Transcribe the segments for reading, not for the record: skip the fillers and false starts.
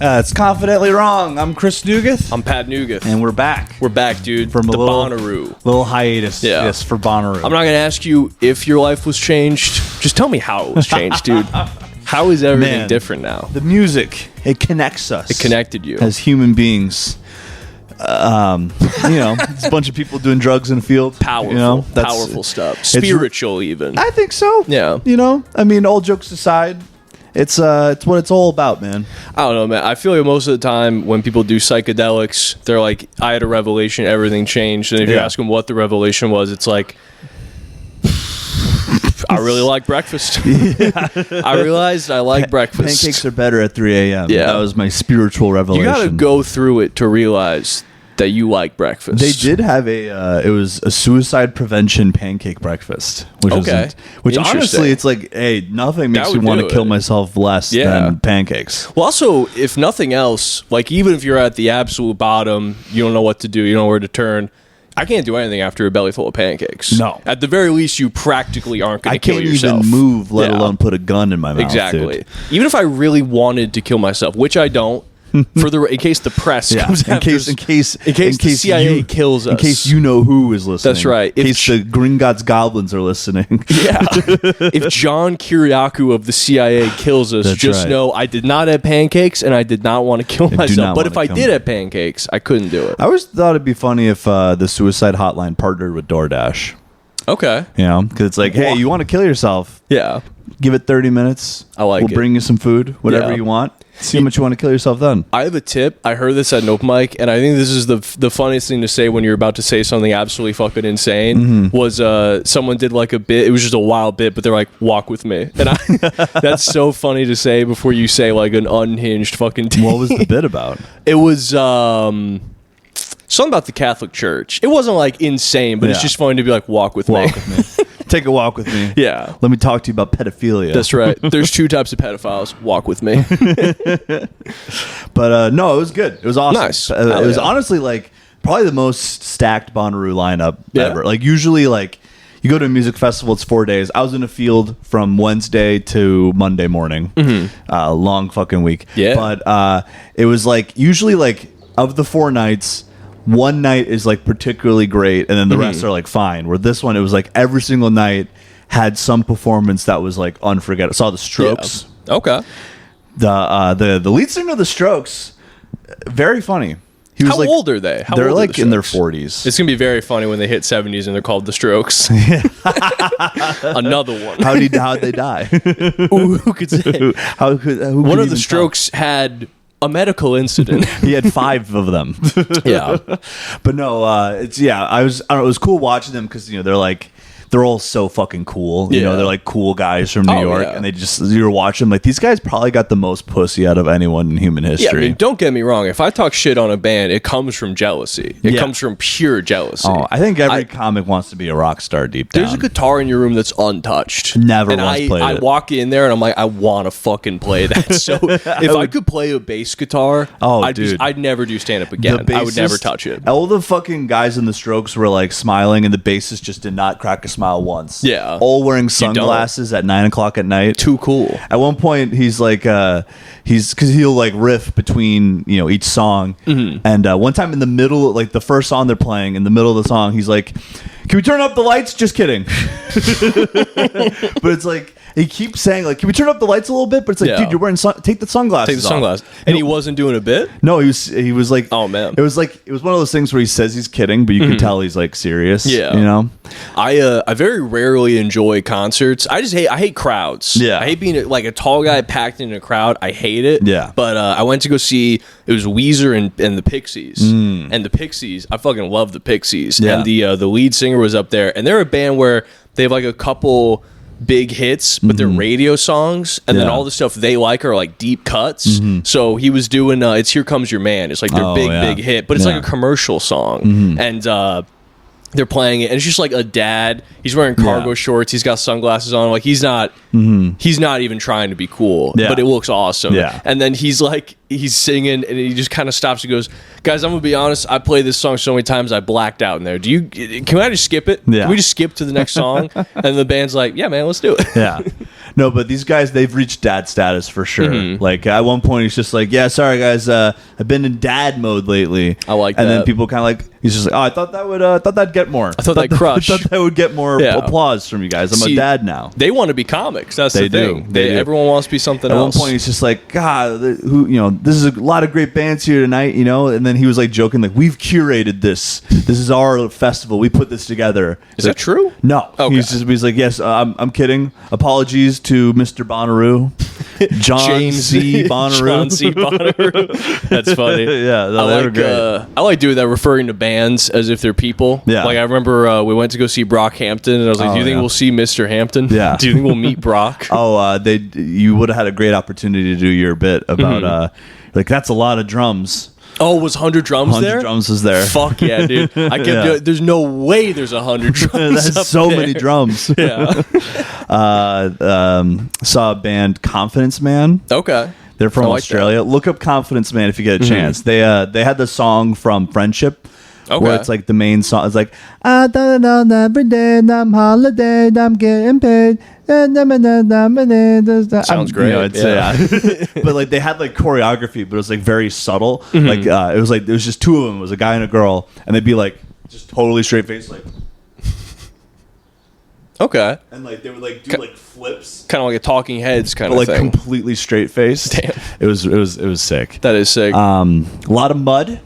It's Confidently Wrong. I'm Chris Nugeth. I'm Pat Nugeth. And we're back. We're back, dude. From the a little Bonnaroo. Little hiatus, Yeah. yes, for Bonnaroo. I'm not going to ask you if your life was changed. Just tell me how it was changed, dude. How is everything different now? The music, it connects us. It connected you. As human beings. It's a bunch of people doing drugs in a field. Powerful. Powerful stuff. Spiritual, even. I think so. Yeah. All jokes aside, it's what it's all about, man. I don't know, man. I feel like most of the time when people do psychedelics, they're like, I had a revelation, everything changed. And if you ask them what the revelation was, it's like, I really like breakfast. I realized I like breakfast. Pancakes are better at 3 a.m. Yeah. That was my spiritual revelation. You got to go through it to realize that you like breakfast. They did have it was a suicide prevention pancake breakfast. Which honestly, it's like, hey, nothing makes me want to kill myself less than pancakes. Well, also, if nothing else, like even if you're at the absolute bottom, you don't know what to do, you don't know where to turn. I can't do anything after a belly full of pancakes. No. At the very least, you practically aren't going to kill yourself. I can't even move, let alone put a gun in my mouth. Exactly. Dude. Even if I really wanted to kill myself, which I don't, in case the press comes after us. In case the CIA kills us. In case you know who is listening. That's right. In case the Green Gods goblins are listening. Yeah. If John Kiriakou of the CIA kills us, know I did not have pancakes and I did not want to kill myself. But if I did have pancakes, I couldn't do it. I always thought it'd be funny if the suicide hotline partnered with DoorDash. Okay. Because it's like, hey, you want to kill yourself? Yeah. Give it 30 minutes. We'll bring you some food, whatever you want. See how much you want to kill yourself then. I have a tip. I heard this at an open mic, and I think this is the funniest thing to say when you're about to say something absolutely fucking insane. Was someone did like a bit. It was just a wild bit, but they're like, "Walk with me," and that's so funny to say before you say like an unhinged fucking. What was the bit about? It was something about the Catholic Church. It wasn't like insane, but it's just funny to be like, "Walk with me." Take a walk with me. Yeah. Let me talk to you about pedophilia. That's right. There's two types of pedophiles. Walk with me. But no, it was good. It was awesome. Nice. It was honestly like probably the most stacked Bonnaroo lineup ever. Like usually like you go to a music festival, it's 4 days. I was in a field from Wednesday to Monday morning. Long fucking week. Yeah. But it was like usually like of the 4 nights, one night is like particularly great and then the rest are like fine. Where this one, it was like every single night had some performance that was like unforgettable. Saw the Strokes. Yeah. Okay. The lead singer of the Strokes, very funny. He was How old are they? They're like in their 40s. It's gonna be very funny when they hit 70s and they're called the Strokes. Another one. How'd they die? Ooh, who could say? One of the Strokes had a medical incident. He had 5 of them. Yeah. But no, I don't know, it was cool watching them because they're all so fucking cool. You know, they're like cool guys from New York, and you're watching them like these guys probably got the most pussy out of anyone in human history. Yeah, I mean, don't get me wrong. If I talk shit on a band, it comes from jealousy. It comes from pure jealousy. Oh, I think every comic wants to be a rock star deep down. There's a guitar in your room that's untouched. Never once played it. I walk in there and I'm like, I want to fucking play that. So if I could play a bass guguitar, I'd never do stand up again. I would never touch it. All the fucking guys in the Strokes were like smiling, and the bassist just did not crack a smile once. Yeah. All wearing sunglasses at 9 o'clock at night. Too cool. At one point, he's like, because he'll like riff between each song, and one time in the middle, like the first song they're playing, in the middle of the song, he's like, "Can we turn up the lights?" Just kidding. But it's like he keeps saying like, "Can we turn up the lights a little bit?" But it's like, dude, you're wearing take the sunglasses. Take the sunglasses. And he wasn't doing a bit? No, he was like, oh man. It was one of those things where he says he's kidding, but you can tell he's like serious. Yeah. I very rarely enjoy concerts. I hate crowds. Yeah. I hate being like a tall guy packed in a crowd. I hate it. Yeah. But I went to go see, it was Weezer and the Pixies. And the Pixies, I fucking love the Pixies. Yeah. And the lead singer was up there, and they're a band where they have like a couple big hits, but they're radio songs, and then all the stuff they like are like deep cuts. So he was doing it's "Here Comes Your Man." It's like their big hit, but it's like a commercial song, and they're playing it, and it's just like a dad. He's wearing cargo shorts. He's got sunglasses on. Like he's not even trying to be cool, but it looks awesome. Yeah. And then he's singing, and he just kind of stops and goes, "Guys, I'm gonna be honest. I played this song so many times I blacked out in there. Can I just skip it? Yeah. Can we just skip to the next song?" And the band's like, "Yeah, man, let's do it." Yeah. No, but these guys, they've reached dad status for sure. Mm-hmm. Like at one point, he's just like, "Yeah, sorry guys, I've been in dad mode lately." I like and that. then people kind of like, he's just like, "Oh, I thought that would, thought that'd get more. I thought that'd crush. I thought that would get more Yeah. applause from you guys. I'm See, a dad now." They want to be comics. That's They the do. thing. They do. Everyone wants to be something At else. one point, he's just like, "God, who, this is a lot of great bands here tonight, And then he was like joking, like, "We've curated this. This is our festival. We put this together." Is that true? No. Okay. He's like, "Yes, I'm kidding. Apologies to Mr. Bonnaroo, John C. Bonnaroo." John C. Bonnaroo. That's funny. Yeah, no, they were great. I like doing that, referring to bands as if they're people. Yeah. Like I remember we went to go see Brockhampton, and I was like, "Do you think we'll see Mr. Hampton? Yeah. Do you think we'll meet Brock?" You would have had a great opportunity to do your bit about Mm-hmm. like that's a lot of drums. Oh, was 100 drums 100 there? drums was there. Fuck yeah, dude! I kept Yeah. doing, there's no way there's 100 drums. That's up so there. many drums. Yeah. Saw a band, Confidence Man. Okay. They're from I like Australia. Look up Confidence Man if you get a chance. They had the song from Friendship. Okay. Where it's like the main song. It's like, "I don't know every day, I'm holiday, I'm getting paid." Sounds great. But like they had like choreography, but it was like very subtle. Like it was just two of them. It was a guy and a girl, and they'd be like just totally straight face, like, Okay. and like they would like do like flips, Kind of like a Talking Heads kind but of like thing. completely straight face. Damn. It was sick. That is sick. A lot of mud.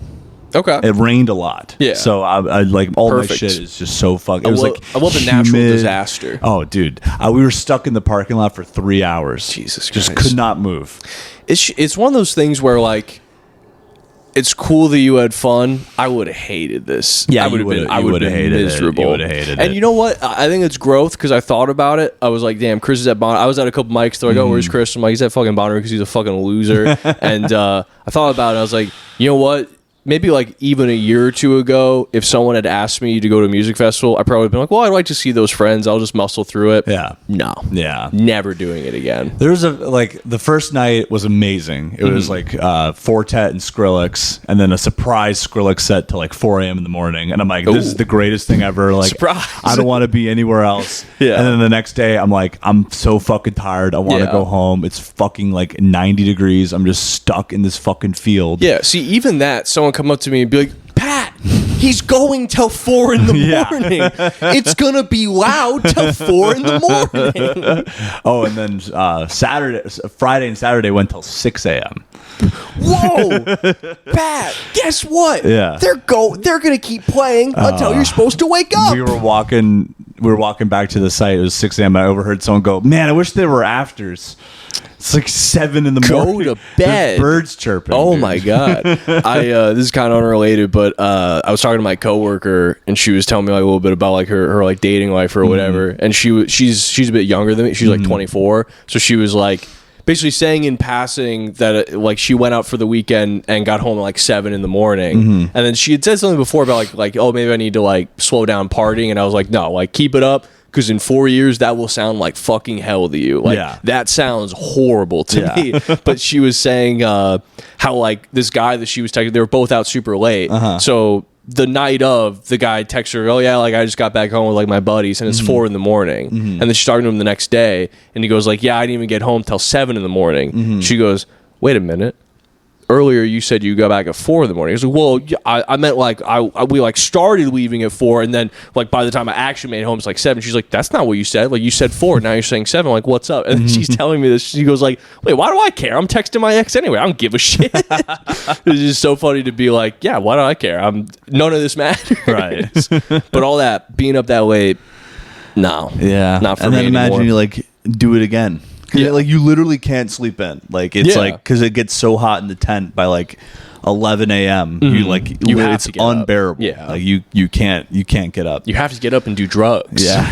Okay. It rained a lot. Yeah. So I like all Perfect. my shit is just so fucking. It was like I love a natural humid. disaster. Oh, dude, we were stuck in the parking lot for 3 hours. Jesus just Christ. could not move. It's one of those things where like it's cool that you had fun. I would have hated this. Yeah, I would have been. I you would would've have been hated it. miserable. You would've hated And it. you know what? I think it's growth because I thought about it. I was like, damn, Chris is at Bonnaroo. I was at a couple mics. They're like, oh, where's Chris? I'm like, he's at fucking Bonnaroo because he's a fucking loser. And I thought about it. I was like, you know what? Maybe like even a year or two ago, if someone had asked me to go to a music festival, I probably would have been like, well, I'd like to see those friends. I'll just muscle through it. Yeah. No. Yeah. Never doing it again. There was the first night was amazing. It was like Fortet and Skrillex, and then a surprise Skrillex set till like 4 a.m. in the morning. And I'm like, this is the greatest thing ever. Like, Surprise. I don't want to be anywhere else. Yeah. And then the next day, I'm like, I'm so fucking tired. I want to Yeah. go home. It's fucking like 90 degrees. I'm just stuck in this fucking field. Yeah, see, even that, someone come up to me and be like, Pat, he's going till 4 in the Yeah. morning. It's gonna be loud till 4 in the morning. Oh, and then Friday and Saturday went till 6 a.m. Whoa, Pat, guess what? Yeah. They're gonna keep playing until you're supposed to wake up. We were walking back to the site. It was 6 a.m. I overheard someone go, "Man, I wish there were afters." It's like 7 in the Go morning. to There's bed. birds chirping. Oh dude. my god! This is kind of unrelated, but I was talking to my coworker, and she was telling me like a little bit about like her like dating life or whatever. And she's a bit younger than me. She's like 24, so she was like basically saying in passing that like she went out for the weekend and got home at like 7 in the morning, and then she had said something before about like oh maybe I need to like slow down partying, and I was like no, like keep it up. Because in 4 years, that will sound like fucking hell to you. Like, Yeah. that sounds horrible to Yeah. me. But she was saying how, like, this guy that she was texting, they were both out super late. So the night of, the guy texts her, oh, yeah, like, I just got back home with, like, my buddies, and it's 4 in the morning. And then she's talking to him the next day, and he goes, like, yeah, I didn't even get home till 7 in the morning. She goes, wait a minute. Earlier you said you got back at 4 in the morning. I was like, well, I meant like we like started leaving at 4, and then like by the time I actually made it home, it's like 7. She's like, that's not what you said. Like you said 4, now you're saying 7. I'm like, what's up? And then she's telling me this. She goes like, wait, why do I care? I'm texting my ex anyway. I don't give a shit. It's just so funny to be like, yeah, why do I care? None of this matters. Right. But all that being up that late, no. Yeah. Not for and me then imagine anymore. you like do it again. Yeah. Like you literally can't sleep in. Like it's Yeah. like because it gets so hot in the tent by like 11 a.m. You like You have it's to get up. unbearable. Yeah. Like you can't get up. You have to get up and do drugs. Yeah.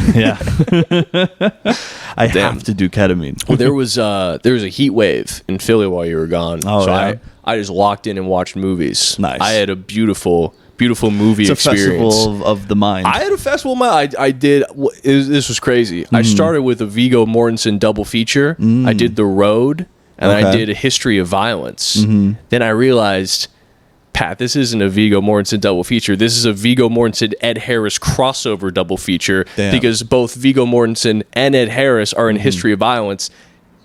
I Damn. have to do ketamine. Well, there was a heat wave in Philly while you were gone. Oh, so yeah? I just locked in and watched movies. Nice. I had a beautiful movie It's a experience. festival of the mind. I had a festival. I did. This was crazy. I started with a Viggo Mortensen double feature. I did The Road, and then I Okay. did A History of Violence. Then I realized Pat, this isn't a Viggo Mortensen double feature. This is a Viggo Mortensen Ed Harris crossover double feature. Damn. Because both Viggo Mortensen and Ed Harris are in History of Violence.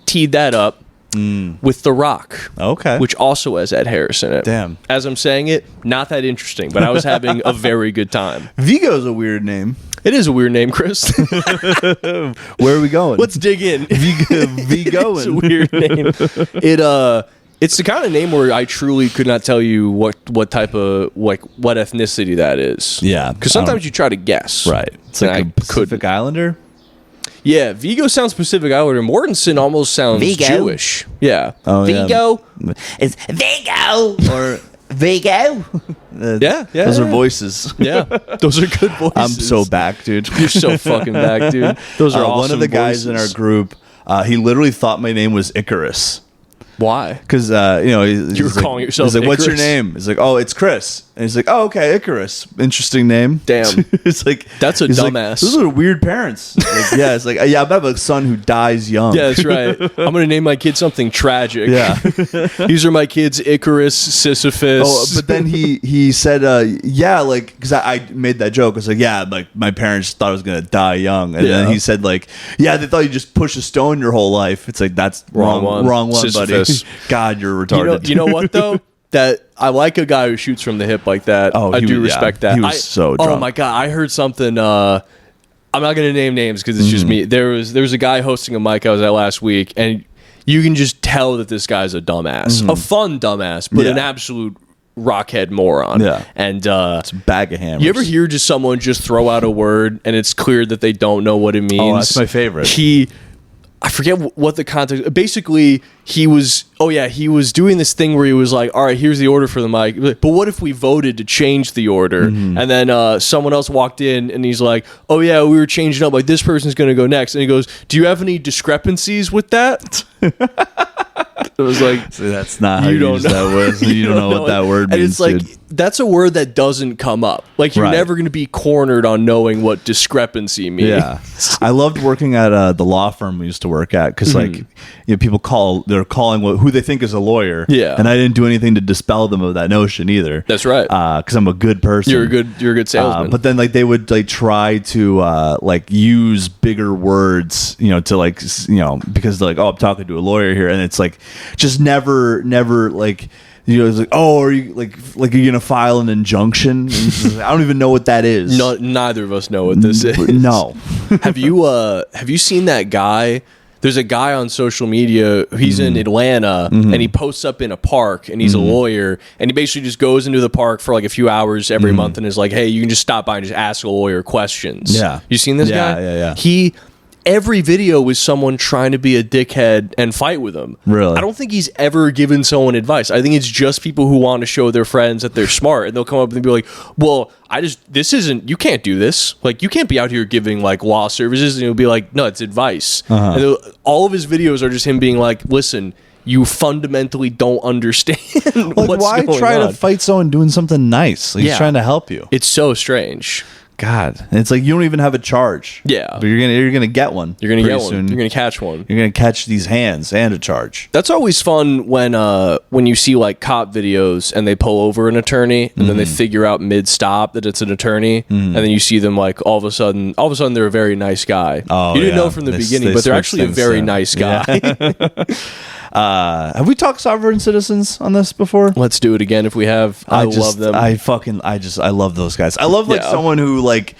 Teed that up with The Rock. Okay. Which also has Ed Harris in it. Damn. As I'm saying it, not that interesting, but I was having a very good time. Vigo's a weird name. It is a weird name, Chris. Where are we going? Let's dig in. Vigo. It's a weird name. It's the kind of name where I truly could not tell you what type of what ethnicity that is. Yeah, because sometimes you try to guess. Right. It's like a Pacific Islander. Yeah, Vigo sounds Pacific Islander. Mortensen almost sounds Vigo. Jewish. Yeah. Oh, Vigo. It's Vigo or Vigo. Yeah. Those are voices. Yeah, those are good voices. I'm so back, dude. You're so fucking back, dude. Those are awesome. One of the guys in our group, he literally thought my name was Icarus. Why? Because you were calling yourself He's like, "What's your Icarus?" name?" He's like, "Oh, it's Chris." And he's like, "Oh, okay, Icarus. Interesting name." Damn. It's like That's a he's like, dumbass. Those are weird parents. Like, yeah, it's like yeah, I have a son who dies young. Yeah, that's right. I'm gonna name my kid something tragic. Yeah. These are my kids: Icarus, Sisyphus. Oh, but then he said, yeah, like, because I made that joke. I was like, yeah, like my parents thought I was gonna die young, and then he said, like, yeah, they thought you just push a stone your whole life. It's like that's wrong one, Sisyphus. buddy. God, you're retarded. You know what though? That I like a guy who shoots from the hip like that. Oh, I do respect that. He was so drunk. Oh my god, I heard something. I'm not gonna name names because it's just me. There was a guy hosting a mic I was at last week, and you can just tell that this guy's a dumbass, a fun dumbass, but an absolute rockhead moron. Yeah, and it's a bag of hammers. you ever hear just someone just throw out a word and it's clear that they don't know what it means? Oh, that's my favorite. I forget what the context. Basically, he was doing this thing where he was like, "All right, here's the order for the mic." But what if we voted to change the order? And then someone else walked in, and he's like, "Oh yeah, we were changing up. Like this person's going to go next." And he goes, "Do you have any discrepancies with that?" It was like, so that's not how you use that word. So you don't know what that word means. And it's like, dude. that's a word that doesn't come up. Like, you're never going to be cornered on knowing what discrepancy means. Yeah. I loved working at the law firm we used to work at because, like, people they're calling who they think is a lawyer. Yeah. And I didn't do anything to dispel them of that notion either. That's right. Because I'm a good person. You're a good salesman. But then, like, they would, like, try to, like, use bigger words, to, like, because they're like, oh, I'm talking to a lawyer here. And it's, like, just never, like, it's like, oh, are you like you're gonna file an injunction? And it's just like, I don't even know what that is. No, neither of us know what this is. No. Have you seen that guy? There's a guy on social media. He's in Atlanta, and he posts up in a park, and he's a lawyer, and he basically just goes into the park for like a few hours every month, and is like, "Hey, you can just stop by and just ask a lawyer questions." Yeah, you seen this guy? Yeah. Every video was someone trying to be a dickhead and fight with him. Really? I don't think he's ever given someone advice. I think it's just people who want to show their friends that they're smart, and they'll come up and be like, well, you can't do this. Like, you can't be out here giving like law services. And he'll be like, no, it's advice. And all of his videos are just him being like, listen, you fundamentally don't understand like, what's why going try on. to fight someone doing something nice? Like, he's trying to help you. It's so strange. God, and it's like you don't even have a charge. Yeah, but you're gonna get one. You're gonna get one. Soon. You're gonna catch one. You're gonna catch these hands and a charge. That's always fun when you see like cop videos and they pull over an attorney and then they figure out mid stop that it's an attorney and then you see them like all of a sudden they're a very nice guy. Oh, you didn't know from the beginning, but they're actually a very nice guy. Yeah. Have we talked sovereign citizens on this before? Let's do it again if we have. I love them. I love those guys. I love like someone who like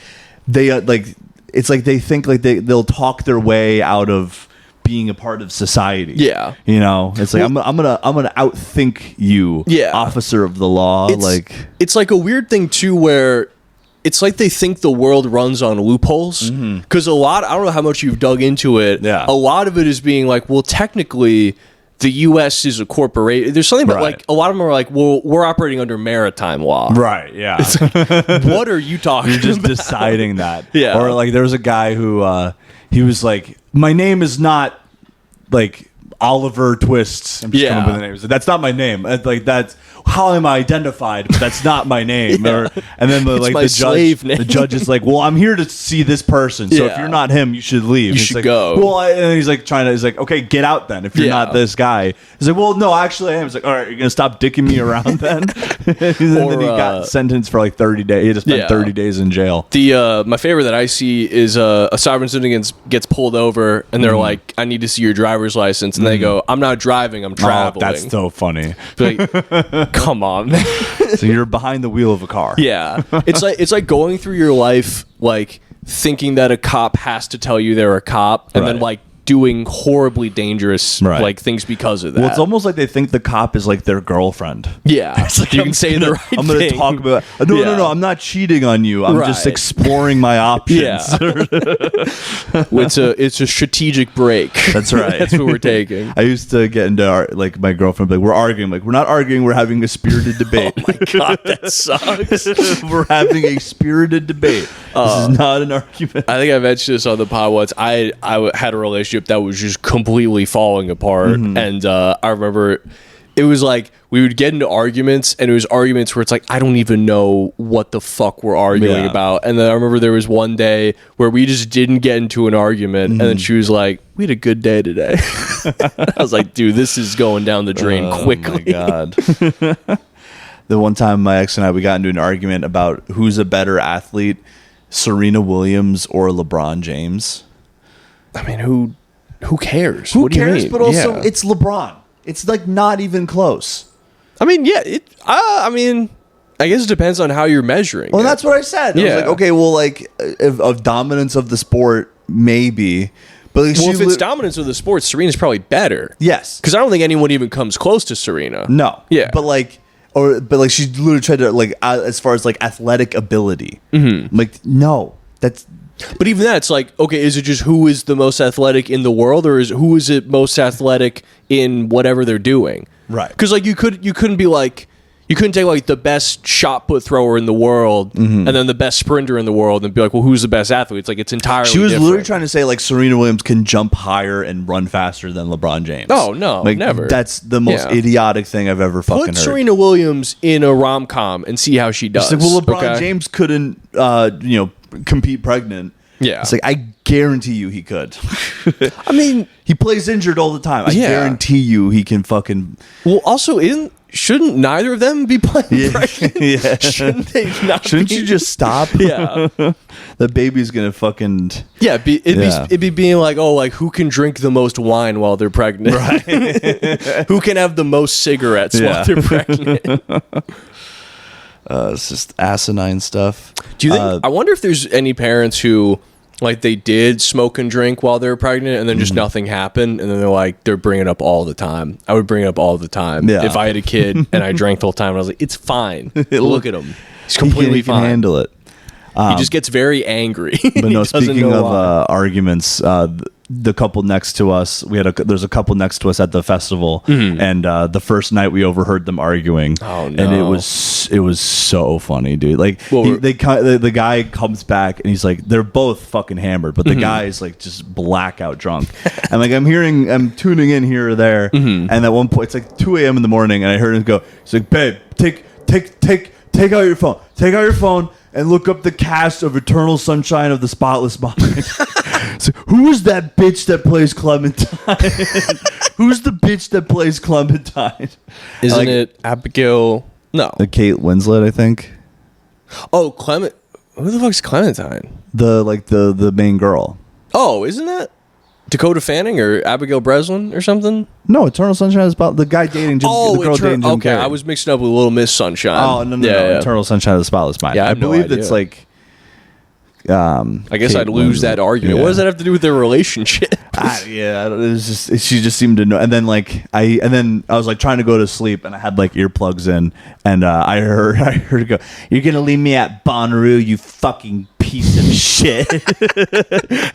they like it's like they think like they'll talk their way out of being a part of society. Yeah, it's like I'm gonna outthink you, officer of the law. It's like a weird thing too where it's like they think the world runs on loopholes because I don't know how much you've dug into it. Yeah, a lot of it is being like, well, technically the U.S. is a corporation. There's something about like a lot of them are like, well, we're operating under maritime law. Right. Yeah. Like, what are you talking? You're just about? deciding that. Yeah. Or like there was a guy who he was like, my name is not like Oliver Twists. I'm just coming up with the name. That's not my name. Like that's how am I identified? But that's not my name. Yeah. And then It's my slave name. the judge is like, well, I'm here to see this person. So if Yeah. you're not him, you should leave. You He's should like, go. Well, and he's like he's like, okay, get out then. If you're Yeah. not this guy. He's like, well, no, actually I am. He's like, all right, you're going to stop dicking me around then? And then he got sentenced for like 30 days. He had to spend 30 days in jail. The my favorite that I see is a sovereign citizen gets pulled over and they're like, I need to see your driver's license, and they go, I'm not driving, I'm traveling. Oh, that's so funny. Like, come on, man. So you're behind the wheel of a car. Yeah, it's like going through your life like thinking that a cop has to tell you they're a cop, and then Right. like doing horribly dangerous Right. like things because of that. Well, it's almost like they think the cop is like their girlfriend. yeah, you can say the right I'm going to thing. talk about. No. I'm not cheating on you. I'm just Right. exploring my options. Yeah. It's a strategic break. That's right. That's what we're taking. I used to get into my girlfriend, like, we're arguing. Like, we're not arguing. We're having a spirited debate. Oh my god, that sucks. We're having a spirited debate. This is not an argument. I think I mentioned this on the pod once. I had a relationship that was just completely falling apart, and I remember it was like we would get into arguments, and it was arguments where it's like I don't even know what the fuck we're arguing Yeah. about. And then I remember there was one day where we just didn't get into an argument, and then she was like, "We had a good day today." I was like, "Dude, this is going down the drain quickly." Oh, my God. The one time my ex and we got into an argument about who's a better athlete, Serena Williams or LeBron James. I mean, who cares? Who What do you cares? mean? But also, Yeah. it's LeBron. It's like not even close. I mean, yeah. I mean, I guess it depends on how you're measuring. Well, it. that's what I said. I Yeah. was like, okay, well, like of dominance of the sport, maybe. But like, Well, if it's dominance of the sport, Serena's probably better. yes, Because I don't think anyone even comes close to Serena. no, Yeah. but like she literally tried to like as far as like athletic ability, like no, that's But even that, it's like, okay, is it just who is the most athletic in the world, or who is it most athletic in whatever they're doing? Right. Because like you couldn't be like, you couldn't take like the best shot put thrower in the world and then the best sprinter in the world and be like, well, who's the best athlete? It's like it's entirely. she was different. literally trying to say like Serena Williams can jump higher and run faster than LeBron James. Oh, no, like, never. That's the most Yeah. idiotic thing I've ever fucking Put heard. Serena Williams in a rom com and see how she does. It's like, well, LeBron okay? James couldn't, compete pregnant. Yeah. It's like I guarantee you he could. I mean, He plays injured all the time. I Yeah. guarantee you he can fucking. well, also, shouldn't neither of them be playing pregnant? Yeah. Shouldn't they not? Shouldn't be? you just stop? Yeah. The baby's gonna fucking. Yeah, it'd Yeah. be being like, oh, like who can drink the most wine while they're pregnant? Right. Who can have the most cigarettes Yeah. while they're pregnant? It's just asinine stuff. Do you think? I wonder if there's any parents who like they did smoke and drink while they were pregnant, and then just nothing happened, and then they're bringing it up all the time. I would bring it up all the time Yeah. if I had a kid and I drank the whole time. And I was like, it's fine. Look at him. He's completely he can fine. handle it. He just gets very angry. But no, He doesn't speaking know of why. arguments, the couple next to us, there's a couple next to us at the festival, and the first night we overheard them arguing. Oh, And no. it was so funny, dude. Like Well, the guy comes back and he's like, they're both fucking hammered, but the guy is like just blackout drunk. And like I'm tuning in here or there, and at one point it's like 2 a.m. in the morning, and I heard him go, he's like, babe, take out your phone. And look up the cast of Eternal Sunshine of the Spotless Mind. So, who is that bitch that plays Clementine? Who's the bitch that plays Clementine? Isn't Like, it Abigail? No. Kate Winslet, I think. Oh, Clement. Who the fuck's Clementine? The main girl. Oh, isn't that Dakota Fanning or Abigail Breslin or something? No, Eternal Sunshine is about the guy dating Jim. the girl dating Jim okay. Carrey. I was mixing up with Little Miss Sunshine. Oh no! Yeah. Eternal Sunshine of the Spotless Mind. Yeah, I I have no believe idea. it's like. I guess Kate I'd lose that Winslet. argument. Yeah. What does that have to do with their relationship? Yeah, it was just she just seemed to know. And then I was like trying to go to sleep, and I had like earplugs in, and I heard her go, "You're gonna leave me at Bonnaroo, you fucking piece piece of shit.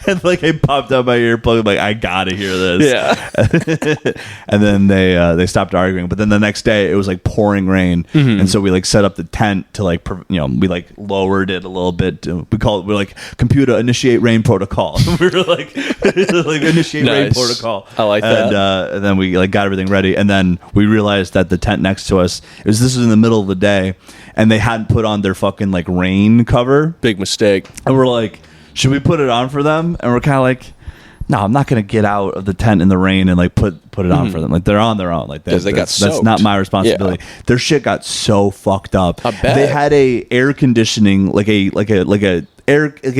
And like I popped out my earplug, like I gotta hear this. Yeah. And then they stopped arguing. But then the next day it was like pouring rain, and so we like set up the tent to like we like lowered it a little bit. We're like computer initiate rain protocol. We were like initiate rain Nice. protocol. I like that. And then we like got everything ready, and then we realized that the tent next to us this was in the middle of the day, and they hadn't put on their fucking like rain cover. Big mistake. And we're like, should we put it on for them? And we're kind of like, no, I'm not gonna get out of the tent in the rain and like put it on for them. Like they're on their own. Like 'Cause they got that's soaked. not my responsibility. Yeah. Their shit got so fucked up. I bet. They had a air conditioning, like an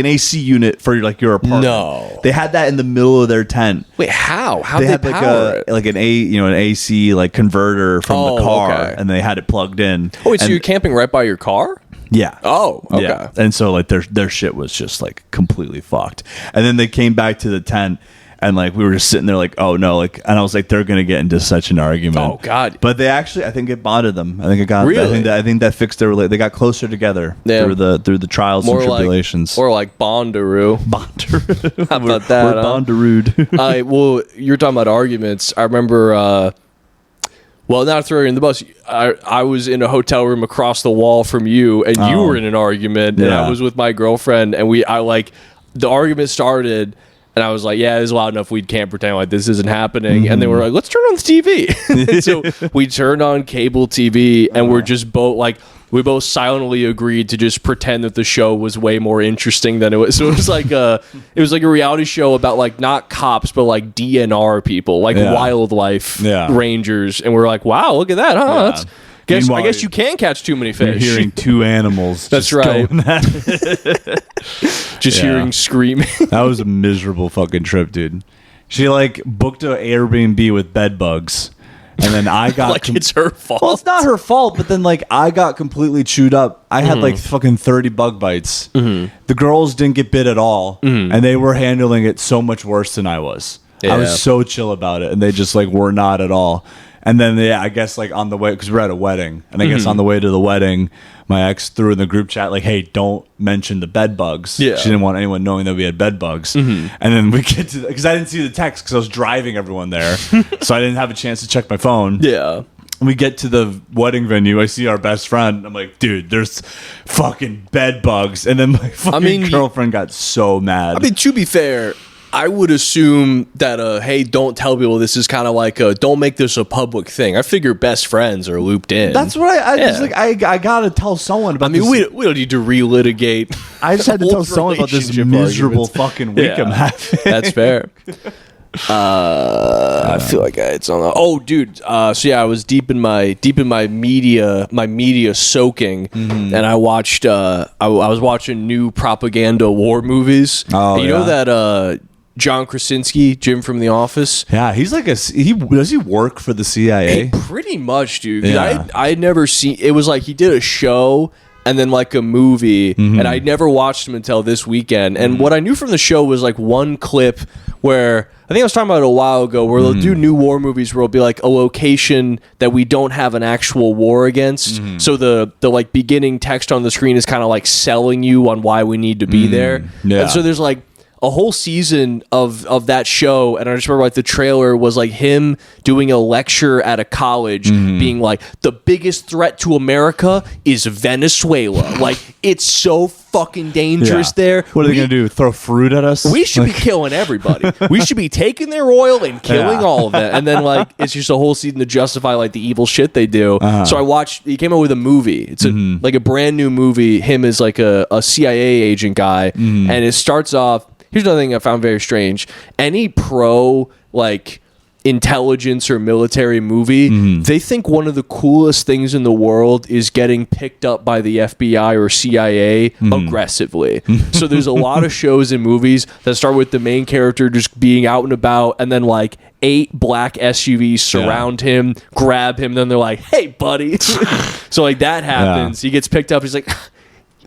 AC unit for like your apartment. No. They had that in the middle of their tent. Wait, how? How'd They they had like power it? an AC like converter from Oh, the car, okay. and they had it plugged in. Oh, wait, so And- you're camping right by your car? yeah. Oh, okay. Yeah. And so like their shit was just like completely fucked. And then they came back to the tent, and like we were just sitting there like, oh no, like, and I was like, they're gonna get into such an argument. Oh, God. But they actually, I think it bonded them. I think it got. Really? I think that fixed their. They got closer together Yeah. through the trials and tribulations. Like Bonnaroo. Bonnaroo. How about that? We're huh? Bonnarooed. Well, you're talking about arguments. I remember. Well, not to throw you in the bus. I was in a hotel room across the wall from you, and you were in an argument, and I Yeah. was with my girlfriend, and the argument started. And I was like, yeah, this is loud enough. We can't pretend like this isn't happening. And they were like, let's turn on the TV. So we turned on cable TV, and we're just we both silently agreed to just pretend that the show was way more interesting than it was. So it was like a reality show about like not cops, but like DNR people, like Yeah. wildlife Yeah. rangers. And we're like, wow, look at that, huh? Yeah. That's, I Meanwhile, guess you can catch too many You're fish. hearing two animals. That's just right. going at it. Just Yeah. hearing screaming. That was a miserable fucking trip, dude. She like booked an Airbnb with bed bugs, and then I got like it's her fault. well, it's not her fault, but then like I got completely chewed up. I had like fucking 30 bug bites. The girls didn't get bit at all, and they were handling it so much worse than I was. I Yeah. was so chill about it, and they just like were not at all. And then I guess like on the way, because we're at a wedding, and I guess on the way to the wedding, my ex threw in the group chat like, "Hey, don't mention the bed bugs." Yeah. She didn't want anyone knowing that we had bed bugs. And then we get to because I didn't see the text because I was driving everyone there, so I didn't have a chance to check my phone. Yeah. We get to the wedding venue. I see our best friend. I'm like, dude, there's fucking bed bugs. And then my fucking girlfriend got so mad. I mean, to be fair, I would assume that hey, don't tell people this is kind of like don't make this a public thing. I figure best friends are looped in. That's what I Yeah. was like. I gotta tell someone about. I mean, this. we don't need to relitigate. I just had to old tell someone about this relationship miserable arguments. fucking week I'm having. That's fair. I feel like it's on. Oh, dude. So yeah, I was deep in my media soaking, and I watched. I was watching new propaganda war movies. Oh, And you know yeah. that John Krasinski, Jim from The Office. Yeah, he's like does he work for the CIA? Pretty much, dude. 'Cause Yeah. I had never seen. It was like he did a show and then like a movie, and I'd never watched him until this weekend. And what I knew from the show was like one clip where I think I was talking about it a while ago, where they'll do new war movies where it'll be like a location that we don't have an actual war against. So the like beginning text on the screen is kind of like selling you on why we need to be there. Yeah. And so there's like a whole season of that show, and I just remember like the trailer was like him doing a lecture at a college being like, the biggest threat to America is Venezuela. Like, it's so fucking dangerous there. What are they gonna do? Throw fruit at us? We should be killing everybody. We should be taking their oil and killing Yeah. all of them. And then like it's just a whole season to justify like the evil shit they do. So I watched. He came out with a movie. It's like a brand new movie. Him as like a CIA agent guy, and it starts off. Here's another thing I found very strange. Any pro like intelligence or military movie, they think one of the coolest things in the world is getting picked up by the FBI or CIA aggressively. So there's a lot of shows and movies that start with the main character just being out and about, and then like 8 black SUVs surround him, grab him, then they're like, "Hey, buddy." So like that happens. He gets picked up. He's like,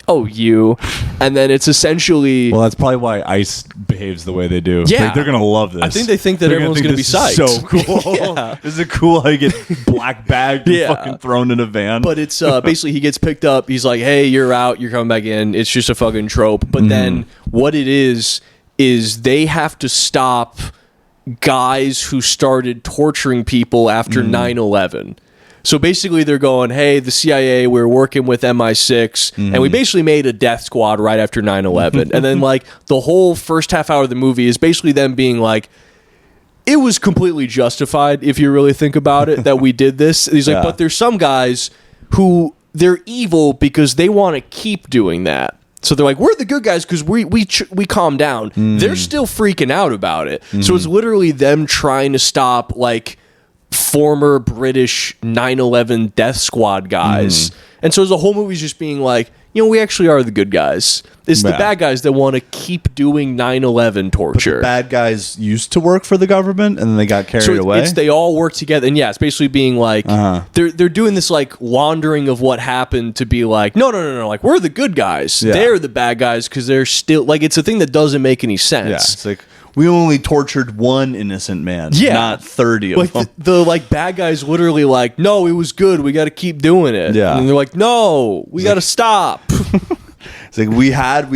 oh, you. And then it's essentially... Well, that's probably why ICE behaves the way they do. Yeah. Like, they're going to love this. I think they think that They're everyone's gonna going to be think psyched. this is so cool. Yeah. Is it cool how you get black bagged and Yeah. fucking thrown in a van? But it's basically he gets picked up. He's like, hey, you're out. You're coming back in. It's just a fucking trope. But then what it is they have to stop guys who started torturing people after 9/11. So basically they're going, hey, the CIA, we're working with MI6, and we basically made a death squad right after 9/11. And then, like, the whole first half hour of the movie is basically them being like, it was completely justified, if you really think about it, that we did this. And he's like, but there's some guys who, they're evil because they want to keep doing that. So they're like, we're the good guys because we calm down. They're still freaking out about it. So it's literally them trying to stop, like, former British 9/11 death squad guys. And so the whole movie's just being like, you know, we actually are the good guys. It's the bad guys that want to keep doing 9/11 torture. The bad guys used to work for the government and then they got carried away. They all work together, and yeah, it's basically being like they're doing this like laundering of what happened to be like no, like we're the good guys. Yeah. They're the bad guys because they're still like it's a thing that doesn't make any sense. Yeah, it's like we only tortured one innocent man, Yeah. not 30 of Like them. the like bad guys literally like no, it was good. We got to keep doing it. Yeah. and they're like no, we got to stop. It's like we had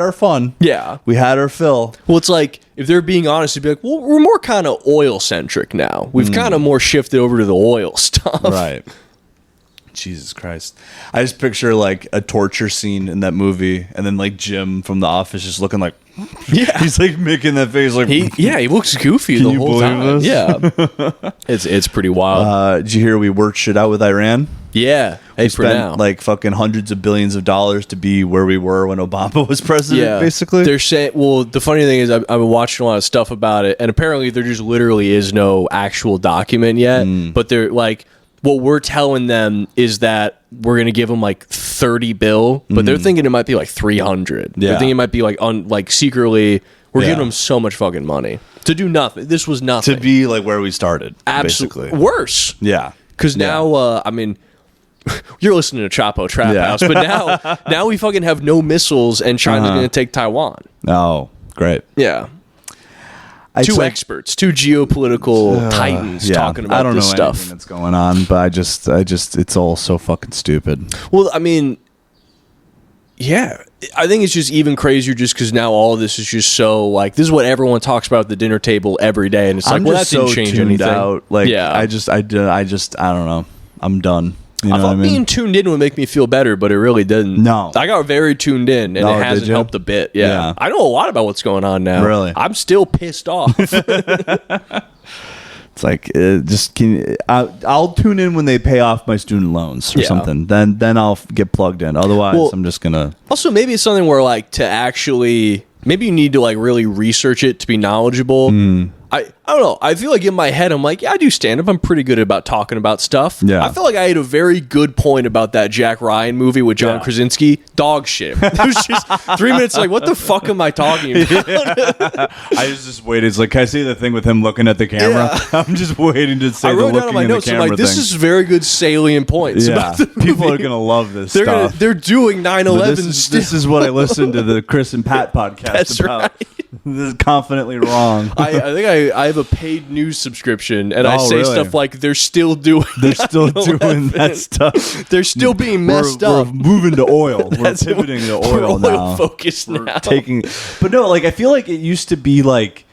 our fun. Yeah. We had our fill. Well, it's like if they're being honest, it'd be like, well, we're more kind of oil centric now. We've kind of more shifted over to the oil stuff. Right. Jesus Christ. I just picture like a torture scene in that movie and then like Jim from The Office just looking like Yeah. he's like making that face like He looks goofy Can the you whole believe time. this? Yeah, it's pretty wild. did you hear we worked shit out with Iran? Yeah, hey, We for spent now, like fucking hundreds of billions of dollars to be where we were when Obama was president, basically. They're saying, well, the funny thing is I've been watching a lot of stuff about it, and apparently there just literally is no actual document yet, but they're like, what we're telling them is that we're going to give them like 30 bill, but they're thinking it might be like 300. Yeah. They're thinking it might be like secretly, we're Yeah. giving them so much fucking money to do nothing. This was nothing. To be like where we started, Absolutely basically. worse. Yeah. Because now, I mean, you're listening to Chapo Trap Yeah. House, but now we fucking have no missiles, and China's going to take Taiwan. Oh, great. Yeah, It's two like- experts, two geopolitical titans talking about I don't this know stuff. anything that's going on, but I just, it's all so fucking stupid. Well, I mean, yeah, I think it's just even crazier just because now all of this is just so like this is what everyone talks about at the dinner table every day, and it's like, I'm well, that just didn't so change tuned anything. out. Like, yeah, I don't know. I'm done. You know I what I thought mean? being tuned in would make me feel better, but it really didn't. No. I got very tuned in, and No, it did hasn't you? helped a bit. Yeah. Yeah. I know a lot about what's going on now. Really? I'm still pissed off. It's like I'll tune in when they pay off my student loans or Yeah. something. Then I'll get plugged in. Otherwise, Well, I'm just gonna. Also, maybe it's something where like to actually maybe you need to like really research it to be knowledgeable. I don't know. I feel like in my head I'm like, yeah, I do stand up. I'm pretty good about talking about stuff. Yeah. I feel like I had a very good point about that Jack Ryan movie with John Yeah. Krasinski. Dog shit. It was just 3 minutes like, what the fuck am I talking about? I was just waiting. It's like, can I see the thing with him looking at the camera? Yeah. I'm just waiting to say I the wrote down looking on my in the notes. I'm camera like, this thing. is very good salient points Yeah, about the movie. people are gonna love this They're stuff. they're doing 9/11. But this is what I listened to the Chris and Pat podcast That's about. right. This is confidently wrong. I think I have a paid news subscription, and I Oh, say really? stuff like they're still doing. They're still 9/11. doing that stuff. They're still being messed we're up. moving to oil. We're That's pivoting to we're oil now. focused We're now. taking, but no, like I feel like it used to be like,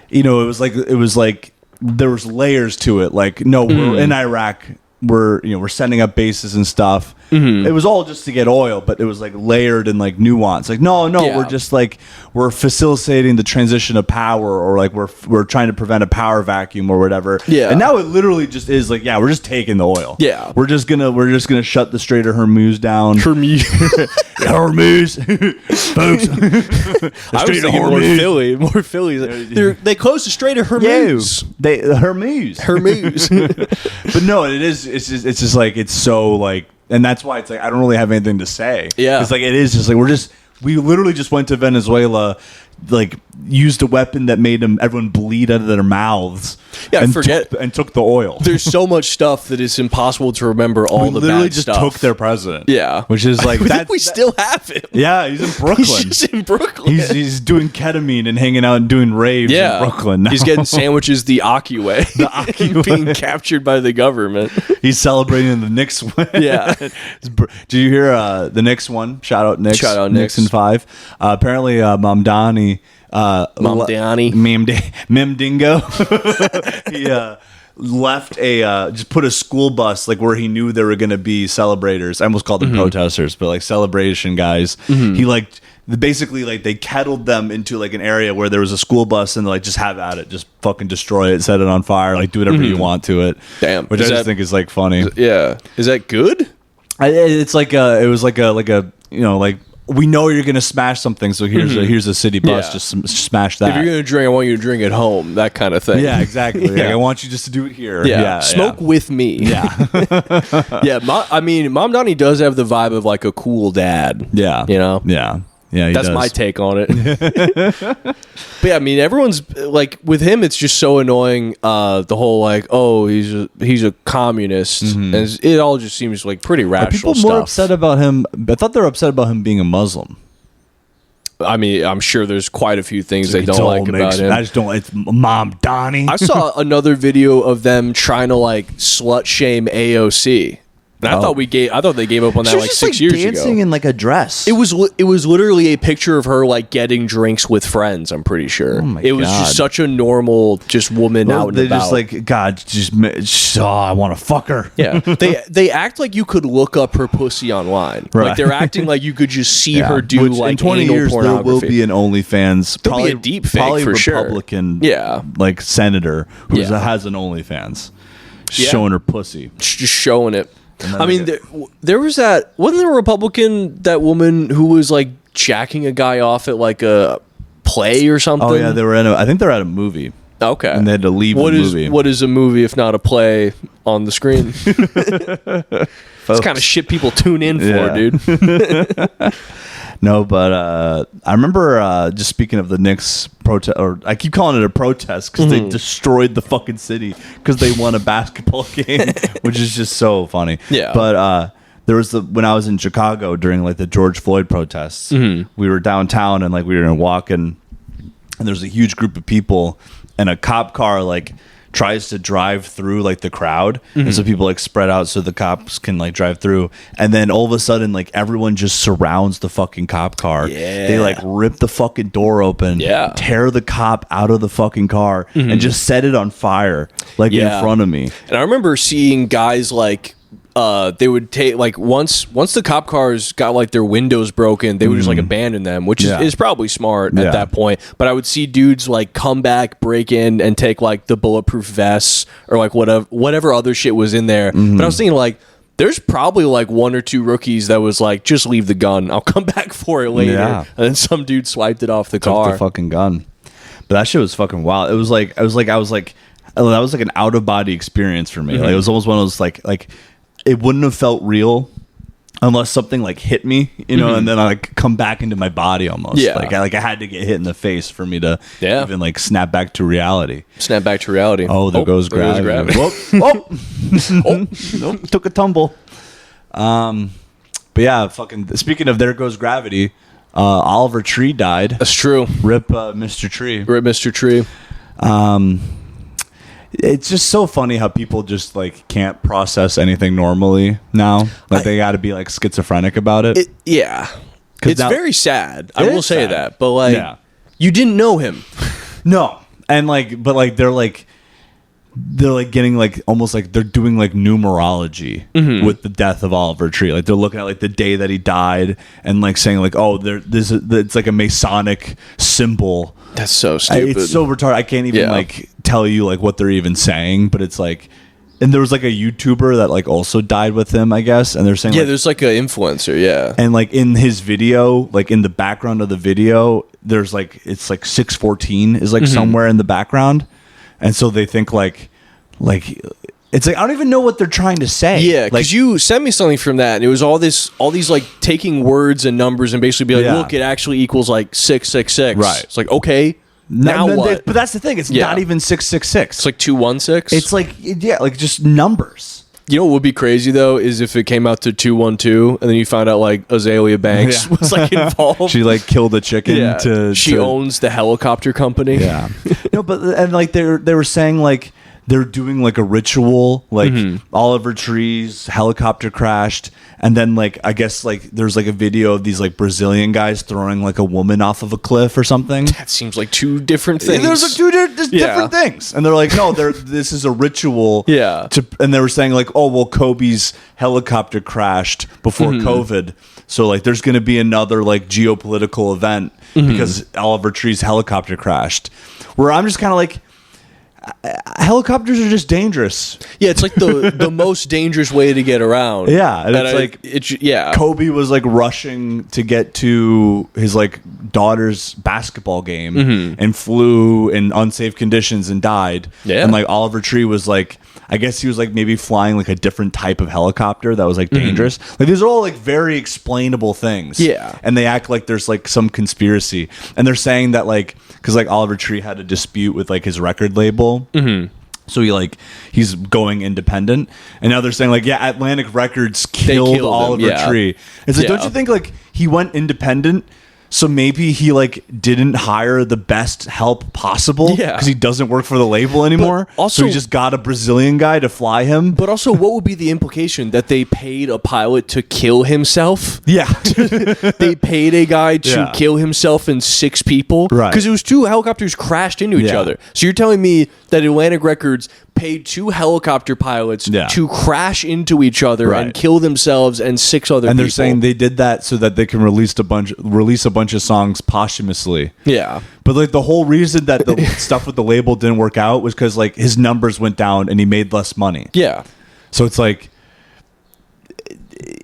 it was like there was layers to it. Like, no, we're in Iraq. We're sending up bases and stuff. It was all just to get oil, but it was like layered and like nuanced. Like, no, Yeah. we're just like we're facilitating the transition of power, or like we're trying to prevent a power vacuum or whatever. Yeah. And now it literally just is like, yeah, we're just taking the oil. Yeah. We're just gonna shut the Strait of Hormuz down. Hormuz, folks. I was thinking more Philly. They closed the Strait of Hormuz. Hormuz. Hormuz. But no, it is. It's just like it's so like, and that's why it's like I don't really have anything to say. Yeah. It's like it is just like we literally just went to Venezuela like used a weapon that made everyone bleed out of their mouths. Yeah, and forget took the oil. There's so much stuff that it's impossible to remember all the literally bad just stuff. took their president. Yeah, which is like I think we still have him. Yeah, he's in Brooklyn. He's just in Brooklyn. He's doing ketamine and hanging out and doing raves in Brooklyn now. He's getting sandwiches the Aki way. The Aki way. Being captured by the government. He's celebrating the Knicks win. Yeah. Did you hear the Knicks won? Shout out Knicks. Shout out Knicks Knicks. in 5. Apparently, Mamdani. Mamdingo. He left just put a school bus like where he knew there were going to be celebrators. I almost called them protesters, but like celebration guys. He like basically like they kettled them into like an area where there was a school bus and like just have at it, just fucking destroy it, set it on fire, like do whatever you want to it. Damn, which I just think is like funny. Yeah, is that good? It's like it was like a you know like. We know you're gonna smash something, so here's a city bus. Yeah. Just smash that. If you're gonna drink, I want you to drink at home. That kind of thing. Yeah, exactly. Like, I want you just to do it here. Yeah, smoke with me. Yeah, yeah. I mean, Mom Donnie does have the vibe of like a cool dad. Yeah, you know. Yeah. He That's does. my take on it. But yeah, I mean, everyone's like with him. It's just so annoying. The whole like, oh, he's a communist, and it all just seems like pretty Are rational people more stuff. upset about him? I thought they were upset about him being a Muslim. I mean, I'm sure there's quite a few things they don't like about him. I just don't. It's Mom Donnie. I saw another video of them trying to like slut shame AOC. And I thought they gave up on that She was like just, 6 years dancing ago. in like a dress. It was literally a picture of her like getting drinks with friends. I'm pretty sure. Oh my it was God. just such a normal, just woman out and They about. just like God. I want to fuck her. Yeah, they act like you could look up her pussy online. Right. Like they're acting like you could just see Yeah. her do Which, like in 20 anal years there pornography. will be an OnlyFans. There'll be a deep fake probably for sure. Republican. Yeah. like senator who Yeah. has an OnlyFans, Yeah. showing her pussy. Just showing it. then I mean, they there was wasn't there a Republican, that woman who was like jacking a guy off at like a play or something? Oh yeah, they were I think they're at a movie. Okay. And they had to leave the movie. What is a movie if not a play on the screen? That's kind of shit people tune in for, Yeah. dude. No, but I remember just speaking of the Knicks protest, or I keep calling it a protest because they destroyed the fucking city because they won a basketball game, which is just so funny. Yeah. But there was when I was in Chicago during like the George Floyd protests, we were downtown and like we were walking, and there's a huge group of people, and a cop car like tries to drive through like the crowd, and so people like spread out so the cops can like drive through, and then all of a sudden like everyone just surrounds the fucking cop car. Yeah. They like rip the fucking door open, Yeah. tear the cop out of the fucking car, and just set it on fire like Yeah. in front of me. And I remember seeing guys like they would take like once the cop cars got like their windows broken, they would just like abandon them, which Yeah. is probably smart Yeah. at that point. But I would see dudes like come back, break in, and take like the bulletproof vests or like whatever other shit was in there. But I was thinking like, there's probably like one or two rookies that was like, just leave the gun, I'll come back for it later. Yeah. And then some dude swiped it off the Took car. the fucking gun. But that shit was fucking wild. It was like I was like that was like an out of body experience for me. Like it was almost one of those like it wouldn't have felt real unless something like hit me, you know, and then I like come back into my body almost. Yeah. Like I had to get hit in the face for me to Yeah. even like snap back to reality. Snap back to reality. Oh, there goes gravity. Whoop. Oh, nope, took a tumble. But yeah, fucking speaking of there goes gravity, Oliver Tree died. That's true. Rip Mr. Tree. Rip Mr. Tree. It's just so funny how people just like can't process anything normally now. Like they got to be like schizophrenic about it. Yeah. 'Cause It's now- very sad. I It will is say sad. that. But like, Yeah. you didn't know him. No, and like, but like they're getting like almost like they're doing like numerology with the death of Oliver Tree. Like they're looking at like the day that he died and like saying like, oh, it's like a Masonic symbol. That's so stupid. It's so retarded. I can't even like tell you like what they're even saying, but it's like, and there was like a YouTuber that like also died with him, I guess, and they're saying like, there's like an influencer. Yeah. and like in his video, like in the background of the video, there's like it's like 614 is like somewhere in the background, and so they think like It's like I don't even know what they're trying to say. Yeah, like because you sent me something from that, and it was all these like taking words and numbers and basically be like, Yeah. look, it actually equals like 666. Right. It's like, okay, now what? But that's the thing. It's Yeah. not even 666. It's like 216. It's like like just numbers. You know what would be crazy though is if it came out to 212, and then you found out like Azalea Banks Yeah. was like involved. She like killed a chicken she owns the helicopter company. Yeah. No, but and like they were saying like they're doing like a ritual, like Oliver Tree's helicopter crashed, and then like I guess like there's like a video of these like Brazilian guys throwing like a woman off of a cliff or something. That seems like two different things. There's like different things, and they're like, no, this is a ritual. Yeah. And they were saying like, oh well, Kobe's helicopter crashed before COVID, so like there's going to be another like geopolitical event because Oliver Tree's helicopter crashed. Where I'm just kind of like, helicopters are just dangerous. Yeah, it's like the most dangerous way to get around. Yeah, and it's Kobe was like rushing to get to his like daughter's basketball game and flew in unsafe conditions and died. Yeah. And like Oliver Tree was like, I guess he was like maybe flying like a different type of helicopter that was like dangerous. Like these are all like very explainable things. Yeah. And they act like there's like some conspiracy. And they're saying that like, because like Oliver Tree had a dispute with like his record label. So he's going independent, and now they're saying like, yeah, Atlantic Records killed Oliver Tree. It's like, don't you think like he went independent? So maybe he like didn't hire the best help possible because he doesn't work for the label anymore. But also, so he just got a Brazilian guy to fly him. But also, what would be the implication that they paid a pilot to kill himself? Yeah. They paid a guy to kill himself and 6 people? Right. Because it was 2 helicopters crashed into each other. So you're telling me that Atlantic Records paid 2 helicopter pilots to crash into each other and kill themselves and 6 other people. And they're saying they did that so that they can release a bunch of songs posthumously. Yeah. But like the whole reason that the stuff with the label didn't work out was because like his numbers went down and he made less money. Yeah. So it's like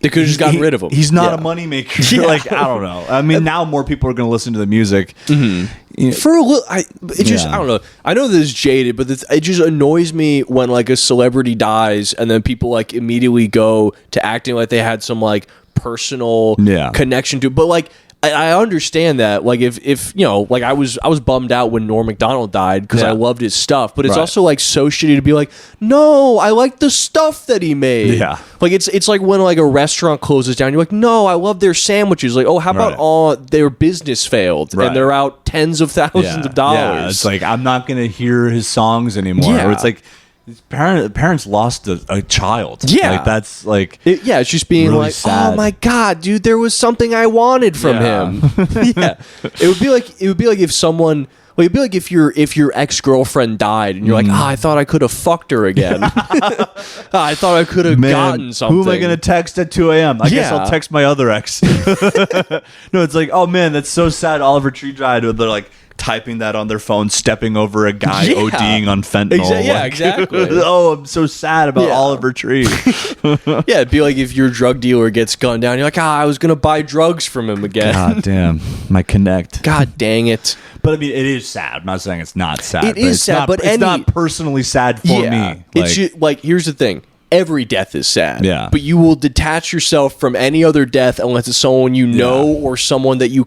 they could have just gotten rid of him. He's not a moneymaker. Yeah. Like, I don't know. I mean, now more people are going to listen to the music. For a little, I don't know. I know this is jaded, but it just annoys me when like a celebrity dies and then people like immediately go to acting like they had some like personal connection to. But like, I understand that. Like if you know, like I was bummed out when Norm Macdonald died because I loved his stuff. But it's also like so shitty to be like, no, I like the stuff that he made. Yeah. Like it's like when like a restaurant closes down, you're like, no, I love their sandwiches. Like, oh, how about their business failed and they're out tens of thousands of dollars. Yeah, it's like I'm not gonna hear his songs anymore. Yeah. Or it's like his parents lost a child. Yeah. Like that's like it's just being really like, sad. oh my god, dude, there was something I wanted from him. Yeah. It would be like if someone it'd be like if your ex-girlfriend died and you're like, I thought I could have fucked her again. I thought I could have gotten something. Who am I going to text at 2 a.m.? I guess I'll text my other ex. No, it's like, oh man, that's so sad. Oliver Tree died. They're like typing that on their phone, stepping over a guy ODing on fentanyl. Exactly. Oh, I'm so sad about Oliver Tree. It'd be like if your drug dealer gets gunned down. You're like, I was going to buy drugs from him again. God damn. My connect. God dang it. But I mean, it is sad. I'm not saying it's not sad. It is sad, but it's not personally sad for me. It's just, like, here's the thing. Every death is sad. Yeah. But you will detach yourself from any other death unless it's someone you know or someone that you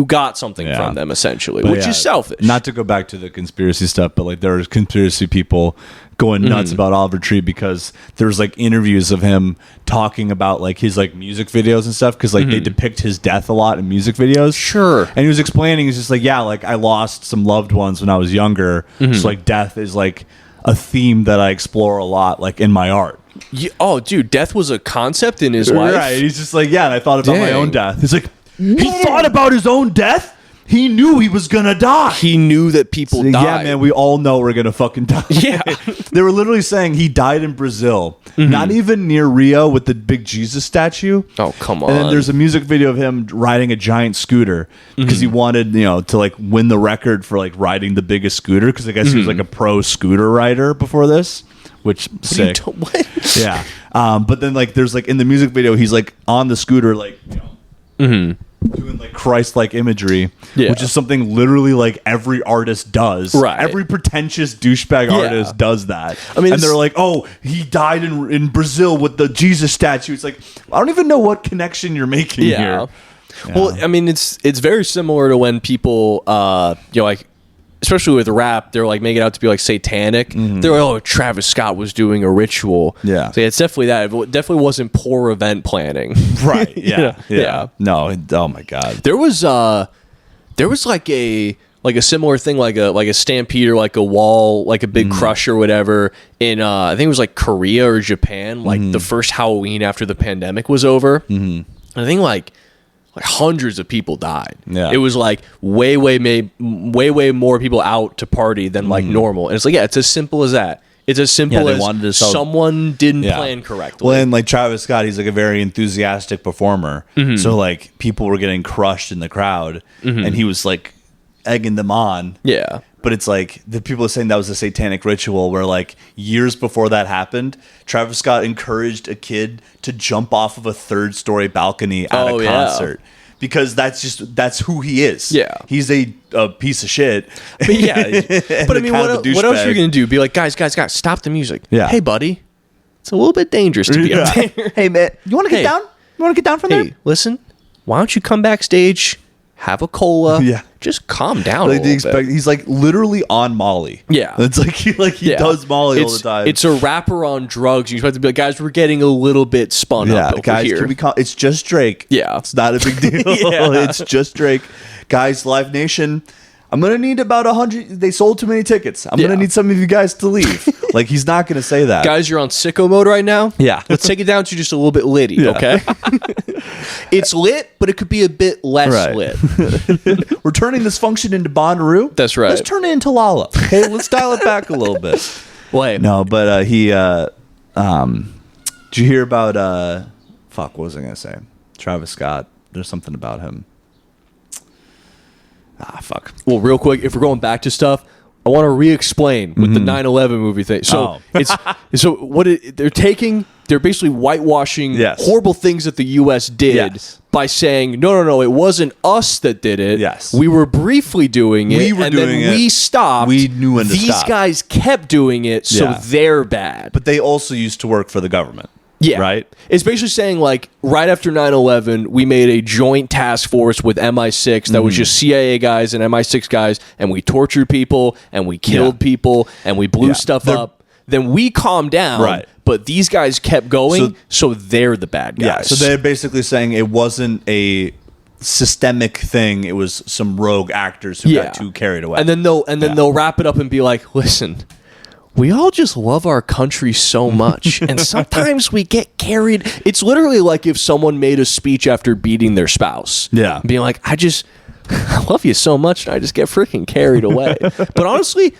got something from them, essentially, which is selfish. Not to go back to the conspiracy stuff, but like there are conspiracy people going nuts about Oliver Tree because there's like interviews of him talking about like his like music videos and stuff because like they depict his death a lot in music videos. Sure. And he was explaining, he's just like, yeah, like I lost some loved ones when I was younger. So like death is like a theme that I explore a lot, like in my art. Oh, dude, death was a concept in his life. Right. He's just like, yeah, and I thought about my own death. He's like, he thought about his own death? He knew he was gonna die. He knew that people died. Yeah, man, we all know we're gonna fucking die. Yeah. They were literally saying he died in Brazil, not even near Rio with the big Jesus statue. Oh, come on. And then there's a music video of him riding a giant scooter because he wanted, to like win the record for like riding the biggest scooter because I guess he was like a pro scooter rider before this. Which sick. What? Yeah. But then like there's like in the music video he's like on the scooter like doing like Christ-like imagery, Yeah. which is something literally like every artist does. Right. Every pretentious douchebag artist does that. I mean, and they're like, oh, he died in Brazil with the Jesus statue. It's like, I don't even know what connection you're making here. Well, I mean, it's very similar to when people, like, especially with rap, they're like making it out to be like satanic. They're like, oh, Travis Scott was doing a ritual. Yeah. So it's definitely that. It definitely wasn't poor event planning. Right. Yeah. Yeah. No. Oh my God. There was like a similar thing, like a stampede or like a wall, like a big crush or whatever in I think it was like Korea or Japan, like the first Halloween after the pandemic was over. And I think like hundreds of people died. Yeah. It was like way more people out to party than like normal. And it's like, yeah, it's as simple as that. It's as simple they as wanted to sell- someone didn't plan correctly. Well, and like Travis Scott, he's like a very enthusiastic performer. So like people were getting crushed in the crowd, and he was like egging them on. Yeah. But it's like the people are saying that was a satanic ritual where like years before that happened, Travis Scott encouraged a kid to jump off of a 3rd-story balcony at a concert. Because that's who he is. Yeah. He's a piece of shit. But yeah. But I mean, what else are you going to do? Be like, guys, stop the music. Yeah. Hey, buddy, it's a little bit dangerous to be up there. Hey, man, you want to get Hey. down? You want to get down from Hey, there? listen, why don't you come backstage, have a cola, Yeah. just calm down Like a they little bit. he's like literally on Molly. Yeah. It's like he Yeah. does Molly all It's- the time. It's a rapper on drugs. You have to be like, guys, we're getting a little bit spun up over guys, here. can we it's just Drake. Yeah. It's not a big deal. Yeah. It's just Drake. Guys, Live Nation, I'm going to need about 100. They sold too many tickets. I'm going Yeah. to need some of you guys to leave. Like, he's not going to say that. Guys, you're on sicko mode right now. Yeah. Let's take it down to just a little bit litty, Yeah. okay? It's lit, but it could be a bit less Right. lit. We're turning this function into Bonnaroo. That's right. Let's turn it into Lala. Okay, let's dial it back a little bit. Wait. No, but did you hear about what was I gonna say? Travis Scott. There's something about him. Fuck. Well, real quick, if we're going back to stuff, I want to re-explain with the 9/11 movie thing. So they're basically whitewashing Yes. horrible things that the U.S. did Yes. by saying, no, it wasn't us that did it. Yes. We were briefly doing it, We were and doing then it. we stopped. We knew when to These stop. guys kept doing it, so Yeah. they're bad. But they also used to work for the government. Yeah. Right? It's basically saying, like, right after 9/11, we made a joint task force with MI6 that was Mm-hmm. just CIA guys and MI6 guys, and we tortured people, and we killed people, and we blew Yeah. stuff They're- up. Then we calmed down, Right. but these guys kept going, so they're the bad guys. Yeah. So they're basically saying it wasn't a systemic thing. It was some rogue actors who got too carried away. And then they'll wrap it up and be like, listen, we all just love our country so much, and sometimes we get carried. It's literally like if someone made a speech after beating their spouse. Yeah. Being like, I love you so much, and I just get freaking carried away. But honestly,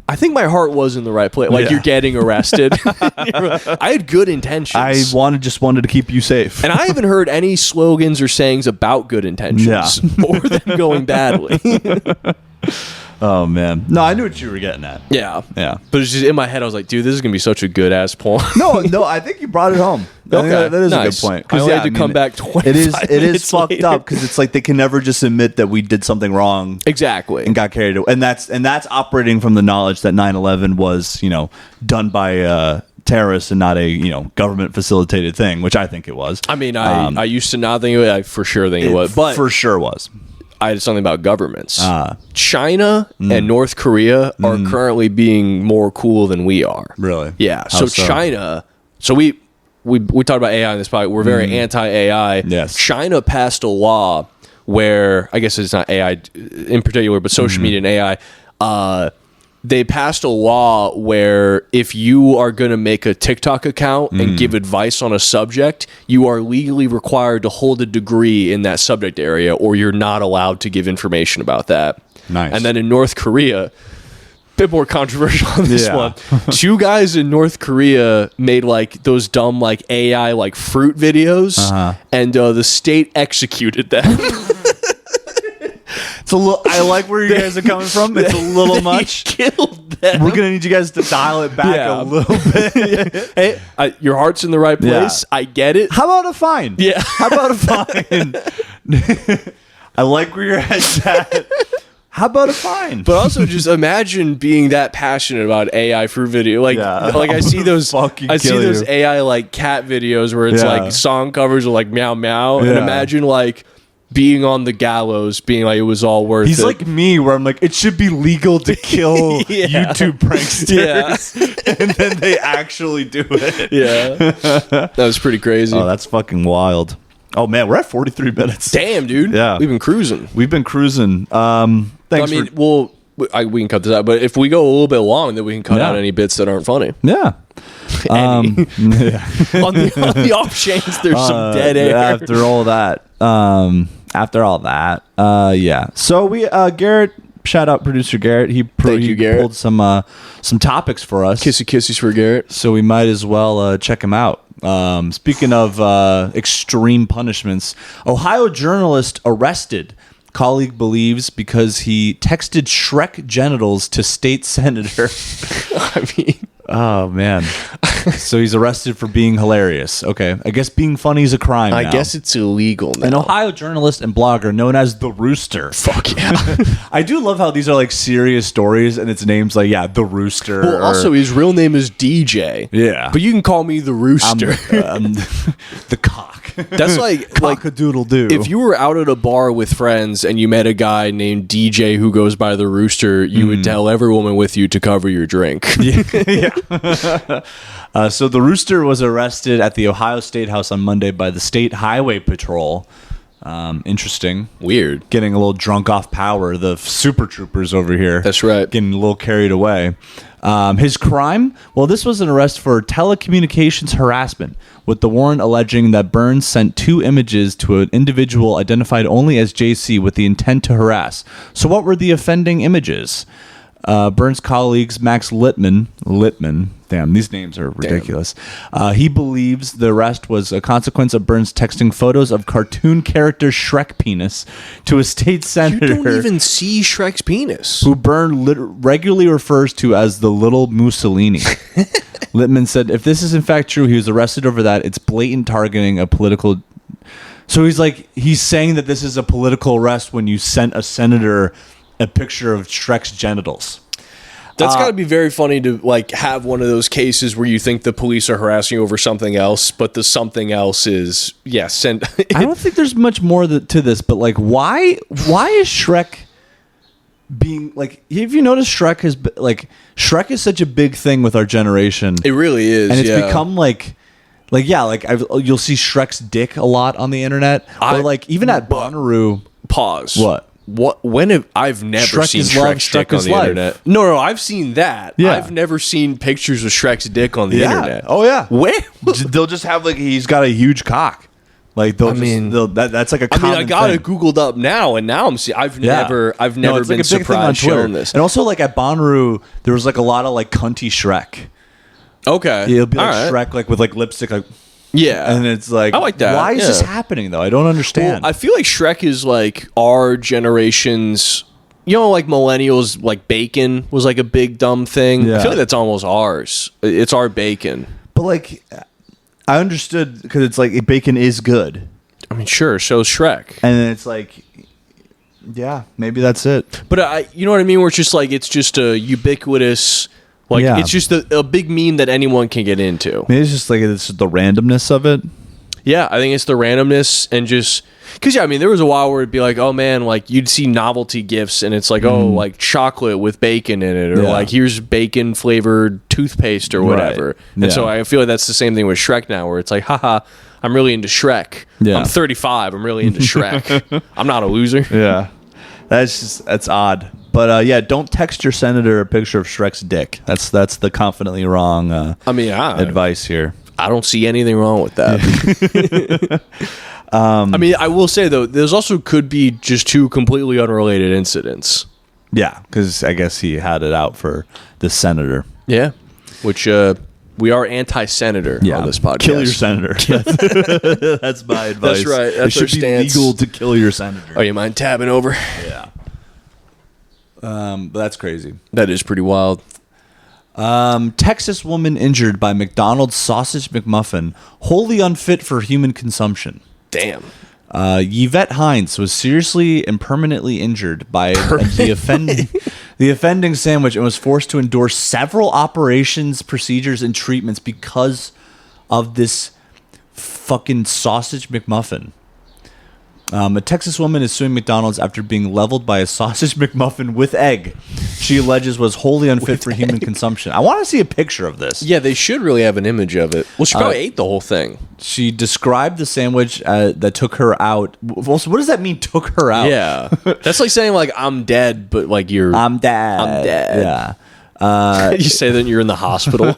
I think my heart was in the right place. Like, Yeah. you're getting arrested. I had good intentions. I just wanted to keep you safe. And I haven't heard any slogans or sayings about good intentions Yeah. or them going badly. Oh man. No, I knew what you were getting at. Yeah. Yeah. But it's just in my head, I was like, dude, this is going to be such a good ass point. No, I think you brought it home. I think Okay, that is nice. a good point. I only had to come back 25 It is minutes fucked later. up because it's like they can never just admit that we did something wrong Exactly. and got carried away. And that's operating from the knowledge that 9/11 was, done by terrorists and not a, government facilitated thing, which I think it was. I mean, I used to not think it was. I for sure think it was. But for sure was. I had something about governments. China and North Korea are currently being more cool than we are. Really? Yeah. How So so? China. So we talked about AI in this podcast. We're very anti-AI. Yes. China passed a law where, I guess it's not AI in particular, but social media and AI. They passed a law where if you are going to make a TikTok account and give advice on a subject, you are legally required to hold a degree in that subject area, or you're not allowed to give information about that. Nice. And then in North Korea, bit more controversial on this Yeah. one. Two guys in North Korea made like those dumb like AI like fruit videos, and the state executed them. It's a little. I like where you guys are coming from. It's a little much. Killed them. We're gonna need you guys to dial it back a little bit. Hey, your heart's in the right place. Yeah. I get it. How about a fine? Yeah. How about a fine? I like where your head's at. How about a fine? But also, just imagine being that passionate about AI for video. Like I see those. Those AI like cat videos where it's like song covers are like meow meow, and imagine like being on the gallows, being like it was all worth it. He's like me, where I'm like, it should be legal to kill YouTube pranksters, and then they actually do it. Yeah, that was pretty crazy. Oh, that's fucking wild. Oh man, we're at 43 minutes. Damn, dude. Yeah, we've been cruising. Thanks. I mean, we can cut this out, but if we go a little bit long, then we can cut out any bits that aren't funny. Yeah. on the off chance there's some dead air after all that. Yeah. So we Garrett, shout out producer Garrett. He Garrett. pulled some topics for us. Kissy kissies for Garrett. So we might as well check him out. Speaking of extreme punishments, Ohio journalist arrested. Colleague believes because he texted Shrek genitals to state senator. I mean, oh man. So he's arrested for being hilarious. Okay, I guess being funny is a crime now. I guess it's illegal now. An Ohio journalist and blogger known as The Rooster. Fuck yeah. I do love how these are like serious stories and its name's like, The Rooster. Well, also his real name is DJ. Yeah. But you can call me The Rooster. The cock. That's like cock-a-doodle-doo. If you were out at a bar with friends and you met a guy named DJ who goes by The Rooster, you would tell every woman with you to cover your drink. Yeah. So the Rooster was arrested at the Ohio State House on Monday by the State Highway Patrol. Interesting. Weird. Getting a little drunk off power. The super troopers over here. That's right. Getting a little carried away. His crime? Well, this was an arrest for telecommunications harassment, with the warrant alleging that Burns sent 2 images to an individual identified only as JC with the intent to harass. So what were the offending images? Burns' colleagues Max Littman, damn, these names are ridiculous. He believes the arrest was a consequence of Burns texting photos of cartoon character Shrek penis to a state senator. You don't even see Shrek's penis. Who Burns regularly refers to as the little Mussolini. Littman said, if this is in fact true, he was arrested over that. It's blatant targeting a political... So he's saying that this is a political arrest when you sent a senator a picture of Shrek's genitals. That's got to be very funny to like have one of those cases where you think the police are harassing you over something else, but the something else is sent. I don't think there's much more to this, but like, why is Shrek being like? Have you noticed Shrek is such a big thing with our generation? It really is, and it's become you'll see Shrek's dick a lot on the internet, or like even at Bonnaroo. Pause. What? When have I've never Shrek seen is love, Shrek's dick Shrek on is the life. internet? No, I've seen that. Yeah. I've never seen pictures of Shrek's dick on the internet. Oh yeah. Where? They'll just have he's got a huge cock. Like that's like a common I got it thing. Googled up now, and now I'm seeing. I've never it's been like a big thing on surprised Twitter. shown this. And also like at Bonnaroo, there was like a lot of like cunty Shrek. Okay, It'll be like all right. Shrek with like lipstick, like and it's like I like that. Why is this happening though? I don't understand. Well, I feel like Shrek is like our generation's. You know, like millennials, like bacon was like a big dumb thing. Yeah. I feel like that's almost ours. It's our bacon. But like, I understood because it's like bacon is good. I mean, sure, so Shrek. And then it's like, yeah, maybe that's it. But you know what I mean? Where it's just a ubiquitous, like it's just a big meme that anyone can get into. Maybe it's just like it's the randomness of it. Yeah, I think it's the randomness and just because I mean, there was a while where it'd be like, oh man, like you'd see novelty gifts and it's like, oh, like chocolate with bacon in it, or like here's bacon flavored toothpaste or whatever. Right. And so I feel like that's the same thing with Shrek now, where it's like, haha, I'm really into Shrek. Yeah. I'm 35. I'm really into Shrek. I'm not a loser. Yeah, that's odd. But don't text your senator a picture of Shrek's dick. That's the confidently wrong. Advice here. I don't see anything wrong with that. I mean, I will say though, there's also could be just 2 completely unrelated incidents. Yeah, because I guess he had it out for the senator. Yeah, which we are anti-senator on this podcast. Kill your senator. That's my advice. That's right. That's it should be legal to kill your senator. Oh, you mind tabbing over? Yeah. But that's crazy. That is pretty wild. Texas woman injured by McDonald's sausage McMuffin, wholly unfit for human consumption. Damn. Yvette Hines was seriously and permanently injured by the offending sandwich and was forced to endure several operations, procedures, and treatments because of this fucking sausage McMuffin. A Texas woman is suing McDonald's after being leveled by a sausage McMuffin with egg she alleges was wholly unfit for human consumption. I want to see a picture of this. Yeah, they should really have an image of it. Well, she probably ate the whole thing. She described the sandwich that took her out. Also, what does that mean, took her out? Yeah. That's like saying, like, I'm dead, but, like, you're... I'm dead. I'm dead. Yeah. You say that you're in the hospital.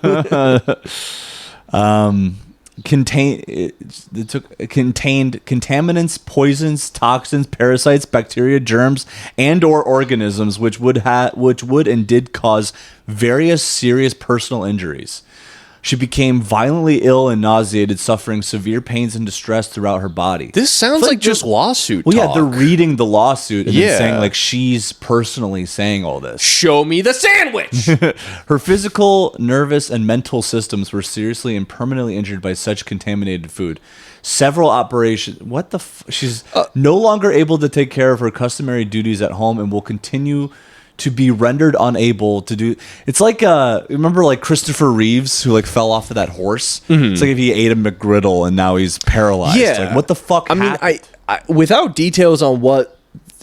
Contained contaminants, poisons, toxins, parasites, bacteria, germs, and/or organisms which would and did cause various serious personal injuries. She became violently ill and nauseated, suffering severe pains and distress throughout her body. This sounds like just lawsuit Well, talk. yeah, they're reading the lawsuit and Yeah. then saying like she's personally saying all this. Show me the sandwich! Her physical, nervous, and mental systems were seriously and permanently injured by such contaminated food. Several operations. What the? She's no longer able to take care of her customary duties at home and will continue to be rendered unable to do. It's like remember like Christopher Reeves who like fell off of that horse. It's like if he ate a McGriddle and now he's paralyzed. Yeah. Like what the fuck? I mean, happened? I without details on what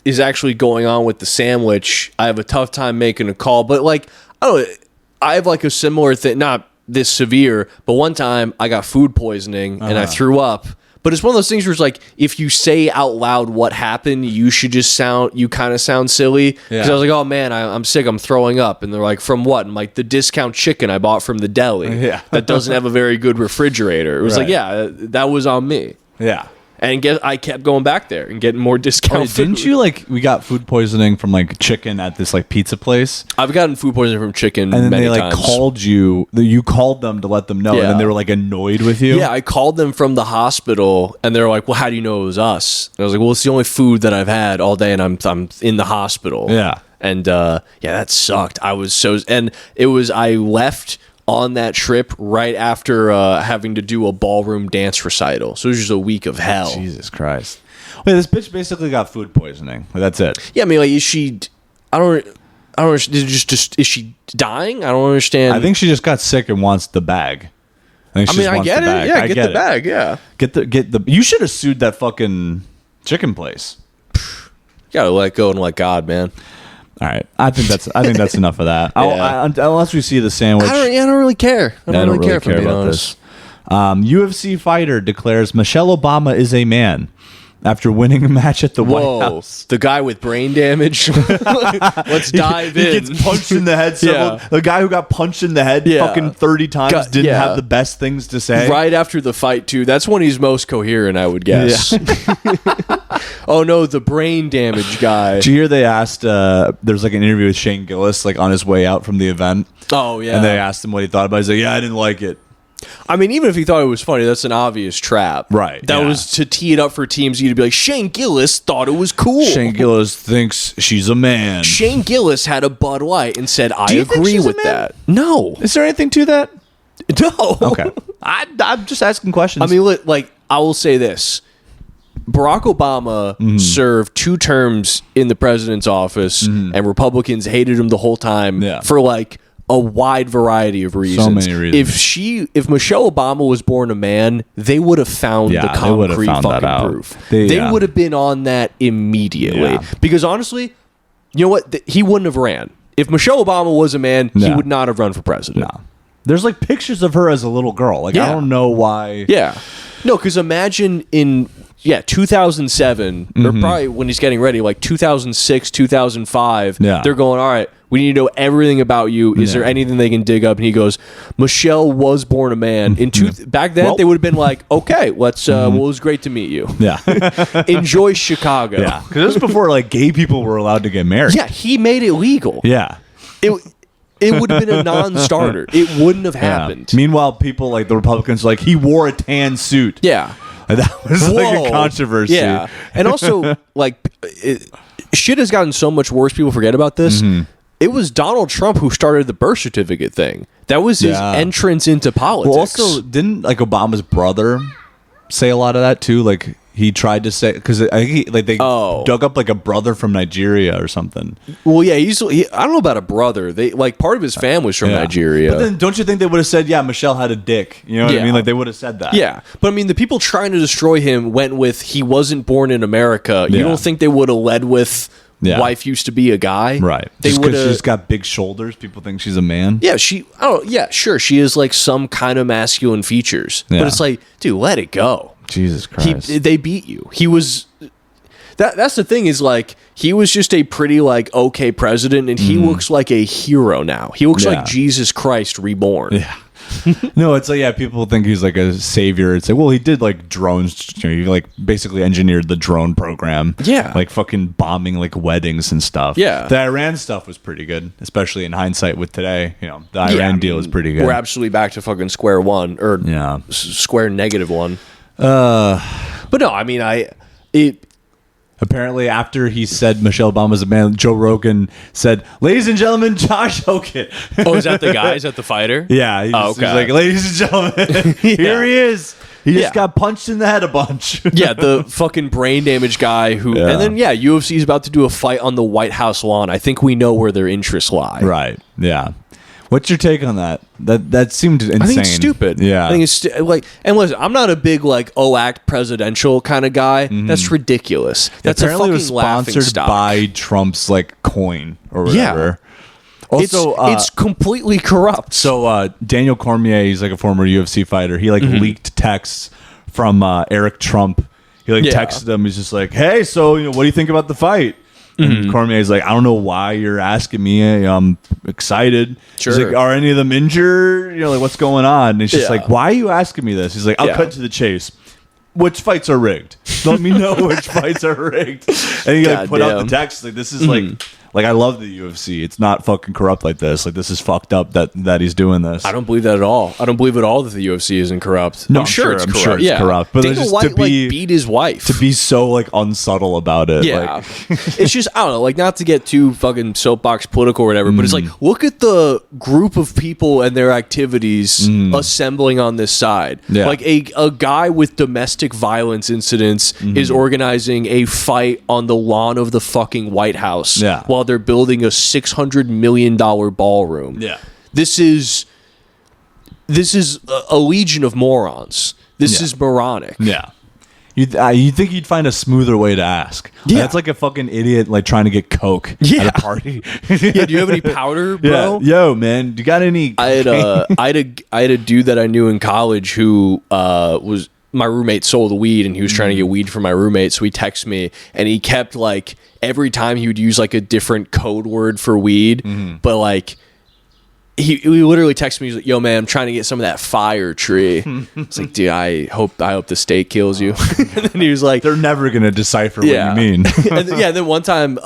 is actually going on with the sandwich, I have a tough time making a call. But like, I don't know, I have like a similar thing, not this severe, but one time I got food poisoning and I threw up. But it's one of those things where it's like, if you say out loud what happened, you should just kind of sound silly. Because I was like, oh man, I'm sick, I'm throwing up. And they're like, from what? I'm like, the discount chicken I bought from the deli that doesn't have a very good refrigerator. It was like, yeah, that was on me. Yeah. And I kept going back there and getting more discount food. Didn't you like we got food poisoning from like chicken at this like pizza place? I've gotten food poisoning from chicken And then many they like times. called you. You called them to let them know, and then they were like annoyed with you. Yeah, I called them from the hospital, and they're like, "Well, how do you know it was us?" And I was like, "Well, it's the only food that I've had all day, and I'm in the hospital." Yeah. And that sucked. I left on that trip right after having to do a ballroom dance recital, so it was just a week of hell. Jesus Christ. Wait, this bitch basically got food poisoning. That's it. Yeah, I mean, like, is she? I don't. Just is she dying? I don't understand. I think she just got sick and wants the bag. I get it. Yeah, get the bag. Yeah, get the. You should have sued that fucking chicken place. you gotta let go and let God, man. All right, I think that's enough of that. Unless we see the sandwich, I don't really care. I don't really care if I'm being about honest. this. UFC fighter declares Michelle Obama is a man after winning a match at the White House. The guy with brain damage. Let's dive in. He gets punched in the head. Yeah. The guy who got punched in the head fucking 30 times didn't have the best things to say. Right after the fight, too. That's when he's most coherent, I would guess. Yeah. Oh, no, the brain damage guy. Did you hear they asked, there's like an interview with Shane Gillis, like on his way out from the event. Oh, yeah. And they asked him what he thought about it. He's like, yeah, I didn't like it. I mean, even if he thought it was funny, that's an obvious trap. Right. That was to tee it up for Team Z to be like, Shane Gillis thought it was cool. Shane Gillis thinks she's a man. Shane Gillis had a Bud Light and said, I you think agree she's a with man? that. No. Is there anything to that? No. Okay. I'm just asking questions. I mean, like, I will say this. Barack Obama served 2 terms in the president's office, and Republicans hated him the whole time for, like, a wide variety of reasons. So many reasons. If Michelle Obama was born a man, they would have found the concrete fucking proof. They would have been on that immediately. Yeah. Because honestly, you know what? He wouldn't have ran. If Michelle Obama was a man, he would not have run for president. No. There's like pictures of her as a little girl. Like I don't know why. Yeah. No, because imagine in 2007, or probably when he's getting ready, like 2006, 2005, they're going, all right, we need to know everything about you. Is there anything they can dig up? And he goes, Michelle was born a man. Back then, they would have been like, okay, let's, well, it was great to meet you. Yeah. Enjoy Chicago. Yeah. Because this was before like gay people were allowed to get married. Yeah, he made it legal. Yeah. It would have been a non-starter. It wouldn't have happened. Meanwhile, people like the Republicans, like he wore a tan suit. Yeah. And that was like a controversy. Yeah. And also, like, shit has gotten so much worse. People forget about this. It was Donald Trump who started the birth certificate thing. That was his entrance into politics. Well, also, didn't like Obama's brother say a lot of that too? Like he tried to say, because I think they dug up like a brother from Nigeria or something. Well, yeah, I don't know about a brother. They like part of his family's from Nigeria. But then don't you think they would have said, yeah, Michelle had a dick? You know what I mean? Like they would have said that. Yeah, but I mean, the people trying to destroy him went with he wasn't born in America. You don't think they would have led with wife used to be a guy? Right. They just because she's got big shoulders, people think she's a man. Yeah, sure, she is like some kind of masculine features. But it's like, dude, let it go. Jesus Christ. They beat you. He was... That's the thing is, like, he was just a pretty, like, okay president, and he looks like a hero now. He looks like Jesus Christ reborn. Yeah. No, it's like, people think he's like a savior. It's like, well, he did like drones. He like basically engineered the drone program. Yeah. Like fucking bombing like weddings and stuff. Yeah. The Iran stuff was pretty good, especially in hindsight with today. You know, the Iran deal is pretty good. We're absolutely back to fucking square one, or square -1. But no, I mean, apparently, after he said Michelle Obama's a man, Joe Rogan said, "Ladies and gentlemen, Josh Hogan." Oh, is that the guy? Is that the fighter? Yeah. He's like, "Ladies and gentlemen, here he is. He just got punched in the head a bunch." Yeah, the fucking brain damaged guy who... And then, UFC is about to do a fight on the White House lawn. I think we know where their interests lie. Right. Yeah. What's your take on that? That seemed insane. I think it's stupid. Yeah. I think it's like, and listen, I'm not a big like act presidential kind of guy. That's ridiculous. That's apparently a it was fucking laughing sponsored stock. by Trump's like coin or whatever. Also, it's completely corrupt. So Daniel Cormier, he's like a former UFC fighter. He like leaked texts from Eric Trump. He like texted him. He's just like, "Hey, so what do you think about the fight?" And Cormier's like, "I don't know why you're asking me. I'm excited." Sure. He's like, "Are any of them injured? Like what's going on?" And he's just like, "Why are you asking me this?" He's like, "I'll cut to the chase. Which fights are rigged? Let me know which fights are rigged." And he like put out the text like, "This is like I love the UFC. It's not fucking corrupt like this. Like this is fucked up that he's doing this." I don't believe that at all. I don't believe at all that the UFC isn't corrupt. No, I'm sure it's corrupt. Sure it's corrupt. But Dana just White to be, beat his wife. to be so like unsubtle about it. Yeah. Like, It's just, I don't know, like not to get too fucking soapbox political or whatever, but it's like, look at the group of people and their activities assembling on this side. Yeah. Like a guy with domestic violence incidents is organizing a fight on the lawn of the fucking White House while they're building a $600 million ballroom. Yeah. This is a legion of morons. This is moronic. yeah. You'd think you'd find a smoother way to ask. Yeah. That's like a fucking idiot like trying to get coke at a party. Yeah, do you have any powder, bro? Yo, man, do you got any? I had a dude that I knew in college who was my roommate sold weed and he was trying to get weed for my roommate, so he texted me and he kept like every time he would use like a different code word for weed, but like he literally texted me, he's like, "Yo man, I'm trying to get some of that fire tree." It's like, dude, I hope the state kills you. And then he was like, They're never gonna decipher what you mean. And then one time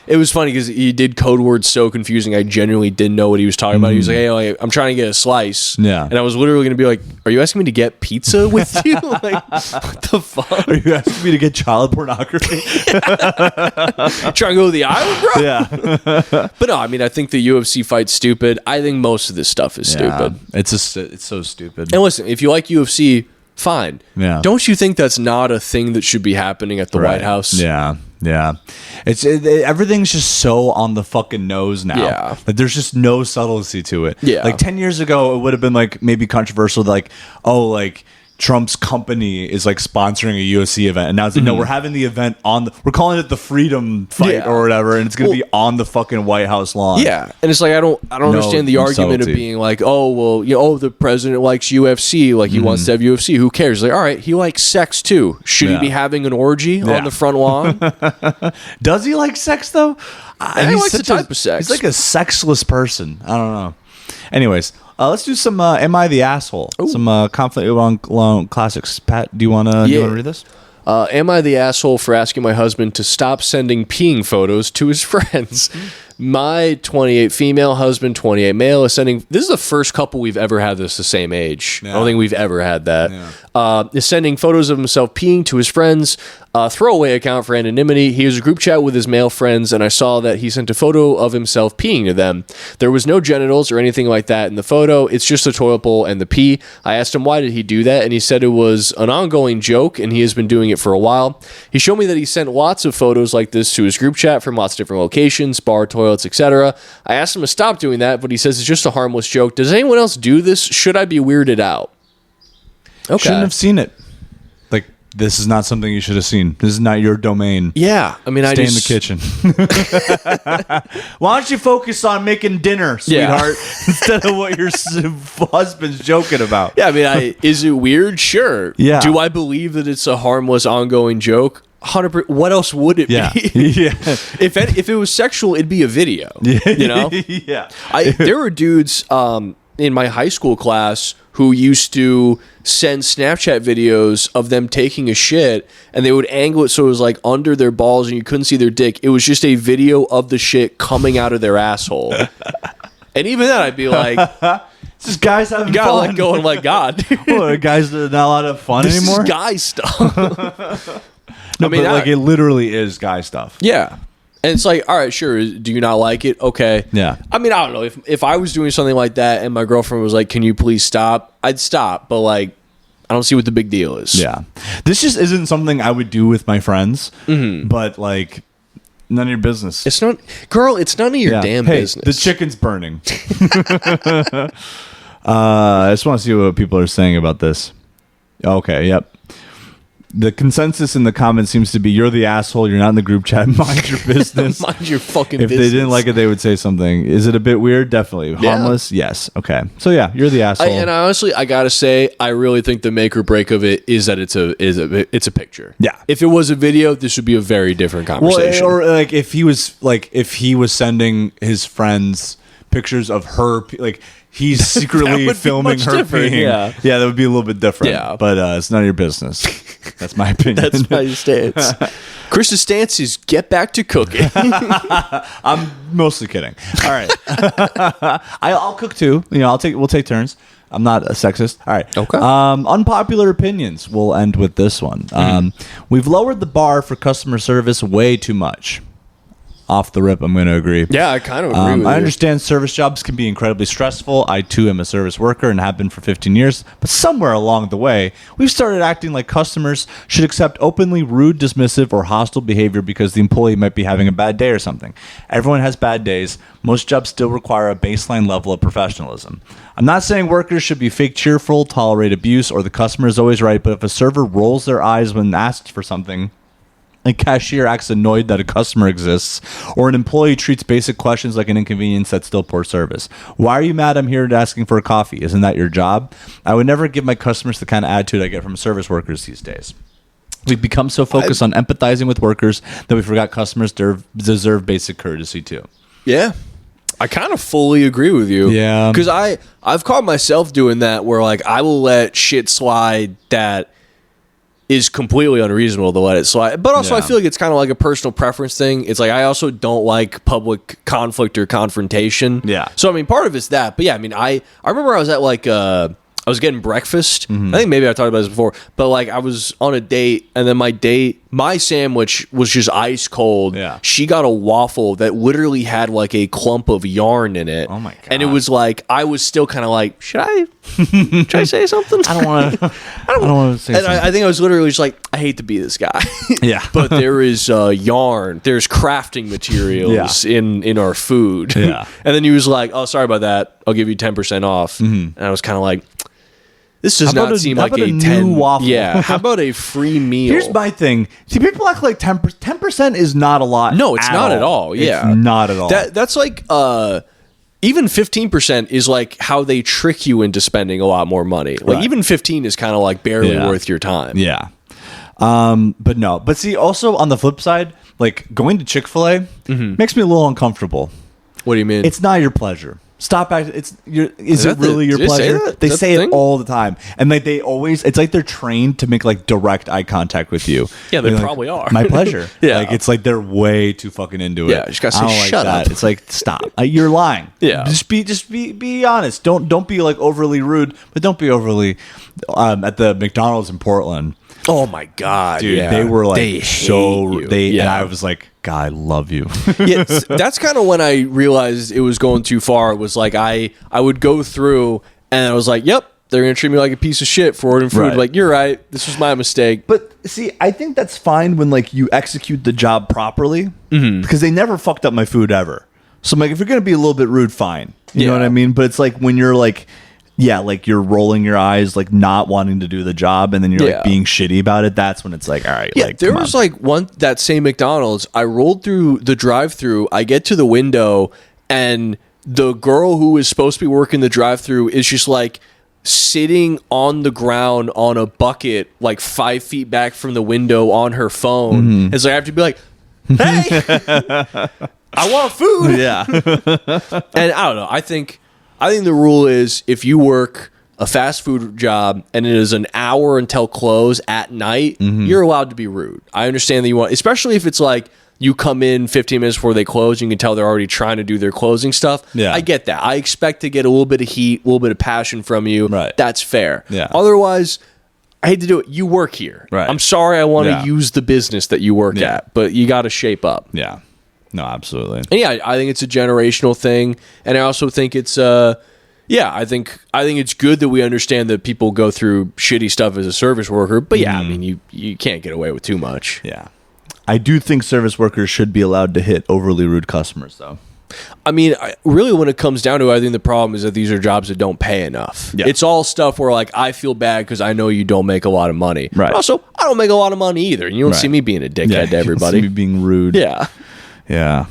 it was funny because he did code words so confusing I genuinely didn't know what he was talking about. He was like, "Hey, I'm trying to get a slice." Yeah. And I was literally gonna be like, "Are you asking me to get pizza with you?" Like, what the fuck? Are you asking me to get child pornography? Trying to go to the island, bro? Yeah. But no, I mean, I think the UFC fight's stupid. I think most of this stuff is stupid. It's so stupid. And listen, if you like UFC, fine. Yeah. Don't you think that's not a thing that should be happening at the White House? Yeah. Yeah. Everything's just so on the fucking nose now. Yeah. Like there's just no subtlety to it. Yeah. Like 10 years ago, it would have been like maybe controversial, like, oh, like Trump's company is like sponsoring a UFC event, and now it's like, no, we're having the event we're calling it the Freedom Fight or whatever, and it's gonna be on the fucking White House lawn. Yeah, and it's like I don't understand the argument of being like, oh well, the president likes UFC, like he wants to have UFC. Who cares? Like, all right, he likes sex too. Should he be having an orgy on the front lawn? Does he like sex though? He likes the type of sex. He's like a sexless person. I don't know. Anyways, let's do some "Am I the Asshole?" Ooh. Some conflict long classics. Pat, do you want to read this? Am I the asshole for asking my husband to stop sending peeing photos to his friends? My 28 female, husband 28 male is sending. This is the first couple we've ever had this the same age. I don't think we've ever had that. Is sending photos of himself peeing to his friends. Throwaway account for anonymity. He has a group chat with his male friends, and I saw that he sent a photo of himself peeing to them. There was no genitals or anything like that in the photo. It's just the toilet bowl and the pee. I asked him why did he do that, and he said it was an ongoing joke, and he has been doing it for a while. He showed me that he sent lots of photos like this to his group chat from lots of different locations, bar, toilets, etc. I asked him to stop doing that, but he says it's just a harmless joke. Does anyone else do this? Should I be weirded out? Okay. Shouldn't have seen it. Like, this is not something you should have seen. This is not your domain. Yeah. I mean, Stay in the kitchen. Why don't you focus on making dinner, sweetheart, instead of what your husband's joking about? Yeah, I mean, is it weird? Sure. Yeah. Do I believe that it's a harmless, ongoing joke? 100%. What else would it be? Yeah. If it was sexual, it'd be a video. You know? Yeah. There were dudes in my high school class who used to send Snapchat videos of them taking a shit, and they would angle it so it was like under their balls and you couldn't see their dick. It was just a video of the shit coming out of their asshole. And even then, I'd be like, "This guys having you gotta fun. let go and let God." Well, guys are not allowed to have fun This anymore. is guy stuff. No, but like it literally is guy stuff. Yeah. And it's like, all right, sure. Do you not like it? Okay. Yeah. I mean, I don't know. If I was doing something like that and my girlfriend was like, can you please stop? I'd stop. But like, I don't see what the big deal is. Yeah. This just isn't something I would do with my friends. Mm-hmm. But like, none of your business. It's not, girl, it's none of your damn business. The chicken's burning. I just want to see what people are saying about this. Okay, yep. The consensus in the comments seems to be you're the asshole, you're not in the group chat, mind your business. Mind your fucking if business. they didn't like it, they would say something. Is it a bit weird? Definitely. Harmless? Yes. Okay. So yeah, you're the asshole. And honestly, I gotta say, I really think the make or break of it is that it's a picture. Yeah. If it was a video, this would be a very different conversation. Well, or like if he was sending his friends pictures of her, like he's secretly would be filming much her different, peeing. yeah. That would be a little bit different. Yeah. But it's none of your business. That's my opinion. That's my stance. Chris's stance is get back to cooking. I'm mostly kidding. All right. I'll cook too. You know, we'll take turns. I'm not a sexist. All right. Okay. Unpopular opinions. We'll end with this one. We've lowered the bar for customer service way too much. Off the rip, I'm going to agree. Yeah, I kind of agree with you. I understand service jobs can be incredibly stressful. I, too, am a service worker and have been for 15 years. But somewhere along the way, we've started acting like customers should accept openly rude, dismissive, or hostile behavior because the employee might be having a bad day or something. Everyone has bad days. Most jobs still require a baseline level of professionalism. I'm not saying workers should be fake cheerful, tolerate abuse, or the customer is always right, but if a server rolls their eyes when asked for something, a cashier acts annoyed that a customer exists, or an employee treats basic questions like an inconvenience, that's still poor service. Why are you mad I'm here asking for a coffee? Isn't that your job? I would never give my customers the kind of attitude I get from service workers these days. We've become so focused on empathizing with workers that we forgot customers deserve basic courtesy too. Yeah. I kind of fully agree with you. Yeah. Because I've caught myself doing that where like I will let shit slide that is completely unreasonable to let it slide. But also I feel like it's kind of like a personal preference thing. It's like I also don't like public conflict or confrontation. Yeah. So I mean part of it's that. But yeah, I mean I remember I was at like I was getting breakfast. I think maybe I talked about this before, but like I was on a date and then my sandwich was just ice cold. Yeah. She got a waffle that literally had like a clump of yarn in it. Oh my God. And it was like, I was still kind of like, should I say something? I don't want to say And something. I think I was literally just like, I hate to be this guy. Yeah. But there is yarn. There's crafting materials in our food. Yeah. And then he was like, oh, sorry about that. I'll give you 10% off. And I was kind of like, this does How about not a- seem how like about a a 10 new waffle? Yeah. How about a free meal? Here's my thing. See, people act like 10% is not a lot. No, it's not at all. Yeah. It's not at all. That's like even 15% is like how they trick you into spending a lot more money. Like Right. even 15 is kind of like barely worth your time. Yeah. But no. But see, also on the flip side, like going to Chick-fil-A makes me a little uncomfortable. What do you mean? It's not your pleasure. Stop acting. Is it really your did they say pleasure? that? They Is that say the it thing? all the time, and like they always. It's like they're trained to make like direct eye contact with you. Yeah, they They're like, probably are. My pleasure. Yeah. like it's like they're way too fucking into it. Yeah, you just gotta I say, don't like "Shut that. up." It's like stop. You're lying. Yeah. just be honest. Don't be like overly rude, but don't be overly. At the McDonald's in Portland, Oh my god, dude, yeah. they were like hate so. you. And yeah. I was like, God, I love you. Yeah, that's kind of when I realized it was going too far. It was like I would go through and I was like, yep, they're gonna treat me like a piece of shit for ordering food. Right. Like, you're right, this was my mistake. But see, I think that's fine when like you execute the job properly, because they never fucked up my food ever. So I'm like, if you're gonna be a little bit rude, fine. You know Yeah. what I mean? But it's like when you're like, yeah, like you're rolling your eyes, like not wanting to do the job, and then you're Yeah. like being shitty about it. That's when it's like, all right, Yeah, like there come was on. like that same McDonald's. I rolled through the drive-through. I get to the window, and the girl who is supposed to be working the drive-through is just like sitting on the ground on a bucket, like 5 feet back from the window on her phone. Mm-hmm. And so I have to be like, "Hey, I want food." yeah, And I don't know. I think the rule is if you work a fast food job and it is an hour until close at night, you're allowed to be rude. I understand that you want, especially if it's like you come in 15 minutes before they close, you can tell they're already trying to do their closing stuff. Yeah. I get that. I expect to get a little bit of heat, a little bit of passion from you. Right. That's fair. Yeah. Otherwise, I hate to do it. You work here. Right. I'm sorry I want to Yeah. use the business that you work Yeah. at, but you got to shape up. yeah. No, absolutely. And yeah, I think it's a generational thing, and I also think it's I think it's good that we understand that people go through shitty stuff as a service worker. But yeah, I mean, you can't get away with too much. Yeah, I do think service workers should be allowed to hit overly rude customers, though. I mean, really, when it comes down to it, I think the problem is that these are jobs that don't pay enough. Yeah. It's all stuff where like I feel bad because I know you don't make a lot of money. Right. But also, I don't make a lot of money either, and you don't Right. see me being a dickhead Yeah, to you can everybody. see me being rude. Yeah. Yeah.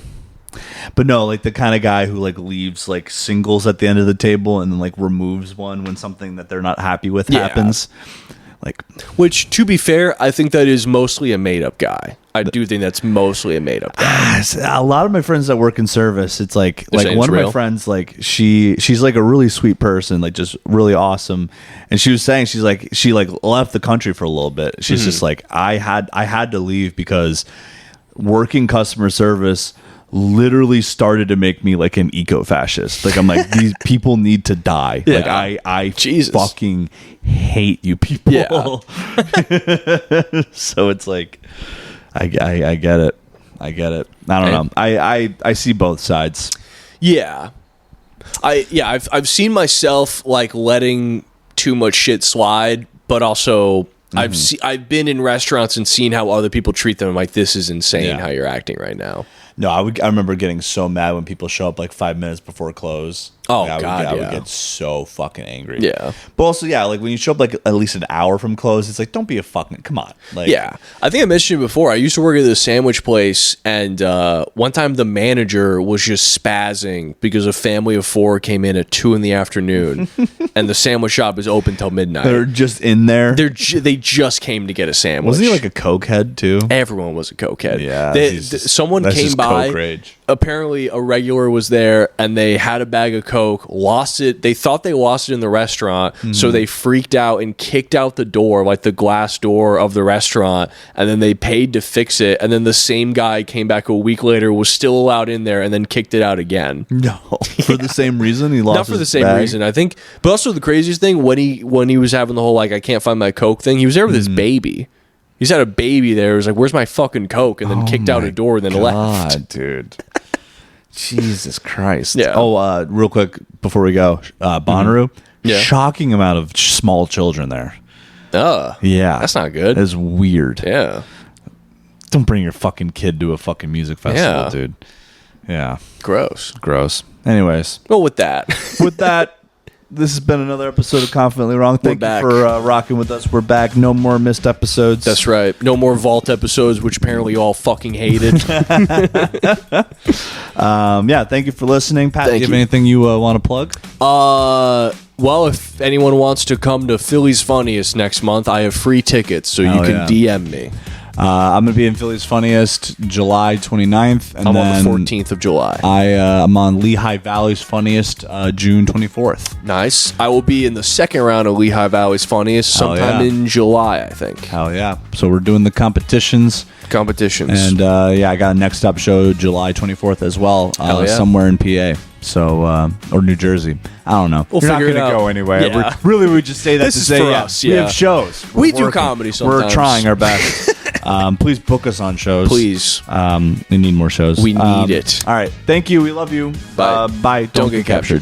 But no, like the kind of guy who like leaves like singles at the end of the table and then like removes one when something that they're not happy with Yeah. happens. Like, Which, to be fair, I think that is mostly a made-up guy. I do think that's mostly a made-up guy. a lot of my friends that work in service, it's like saying one it's of my real? friends, like she's like a really sweet person, like just really awesome. And she was saying she left the country for a little bit. She's just like, I had to leave because working customer service literally started to make me like an eco-fascist. Like I'm like, these people need to die. Yeah. Like I Jesus. fucking hate you people. Yeah. So it's like I get it. I get it. I don't know. I see both sides. Yeah. I've seen myself like letting too much shit slide, but also I've been in restaurants and seen how other people treat them. I'm like, this is insane Yeah. how you're acting right now. No, I remember getting so mad when people show up like 5 minutes before close. Oh, Like, God, I would yeah. get so fucking angry. Yeah. But also, yeah, like when you show up like at least an hour from close, it's like, don't be a fucking, come on. Like, Yeah. I think I mentioned it before. I used to work at this sandwich place, and one time the manager was just spazzing because a family of 4 came in at 2 in the afternoon, and the sandwich shop is open till midnight. they're just in there. They just came to get a sandwich. Wasn't he like a cokehead too? Everyone was a cokehead. Yeah. Someone that's came just by. Coke rage. Apparently, a regular was there, and they had a bag of Coke. Lost it. They thought they lost it in the restaurant, so they freaked out and kicked out the door, like the glass door of the restaurant. And then they paid to fix it. And then the same guy came back a week later, was still allowed in there, and then kicked it out again. No, for the same reason he lost. Not for the his same bag? reason, I think. But also the craziest thing when he was having the whole like I can't find my Coke thing. He was there with his baby. He's had a baby there. He was like, "Where's my fucking Coke?" And then kicked out a door and then left. God, dude. Jesus Christ. Yeah. Oh, real quick before we go, Bonnaroo. Yeah. Shocking amount of small children there. Yeah. That's not good. It's weird. Yeah. Don't bring your fucking kid to a fucking music festival, Yeah. dude. Yeah. Gross. Gross. Anyways, Well, with that. with that, this has been another episode of Confidently Wrong. Thank you back. for rocking with us. We're back. No more missed episodes. That's right. No more Vault episodes, which apparently you all fucking hated. Yeah, thank you for listening. Pat, do Thank you have you. anything you want to plug? Well, if anyone wants to come to Philly's Funniest next month, I have free tickets, so you Hell can yeah. DM me. I'm going to be in Philly's Funniest July 29th. And I'm then on the 14th of July. I'm on Lehigh Valley's Funniest June 24th. Nice. I will be in the second round of Lehigh Valley's Funniest sometime in July, I think. Hell yeah. So we're doing the competitions. And I got a Next Up show July 24th as well, somewhere in PA. So, or New Jersey. I don't know. We'll You're not figure it going to out. go anywhere. Yeah. We just say that This to is say, for us, we yeah. have shows. We We're do working. comedy sometimes. We're trying our best. Please book us on shows. Please. We need more shows. We need it. All right. Thank you. We love you. Bye. Bye. Don't get captured.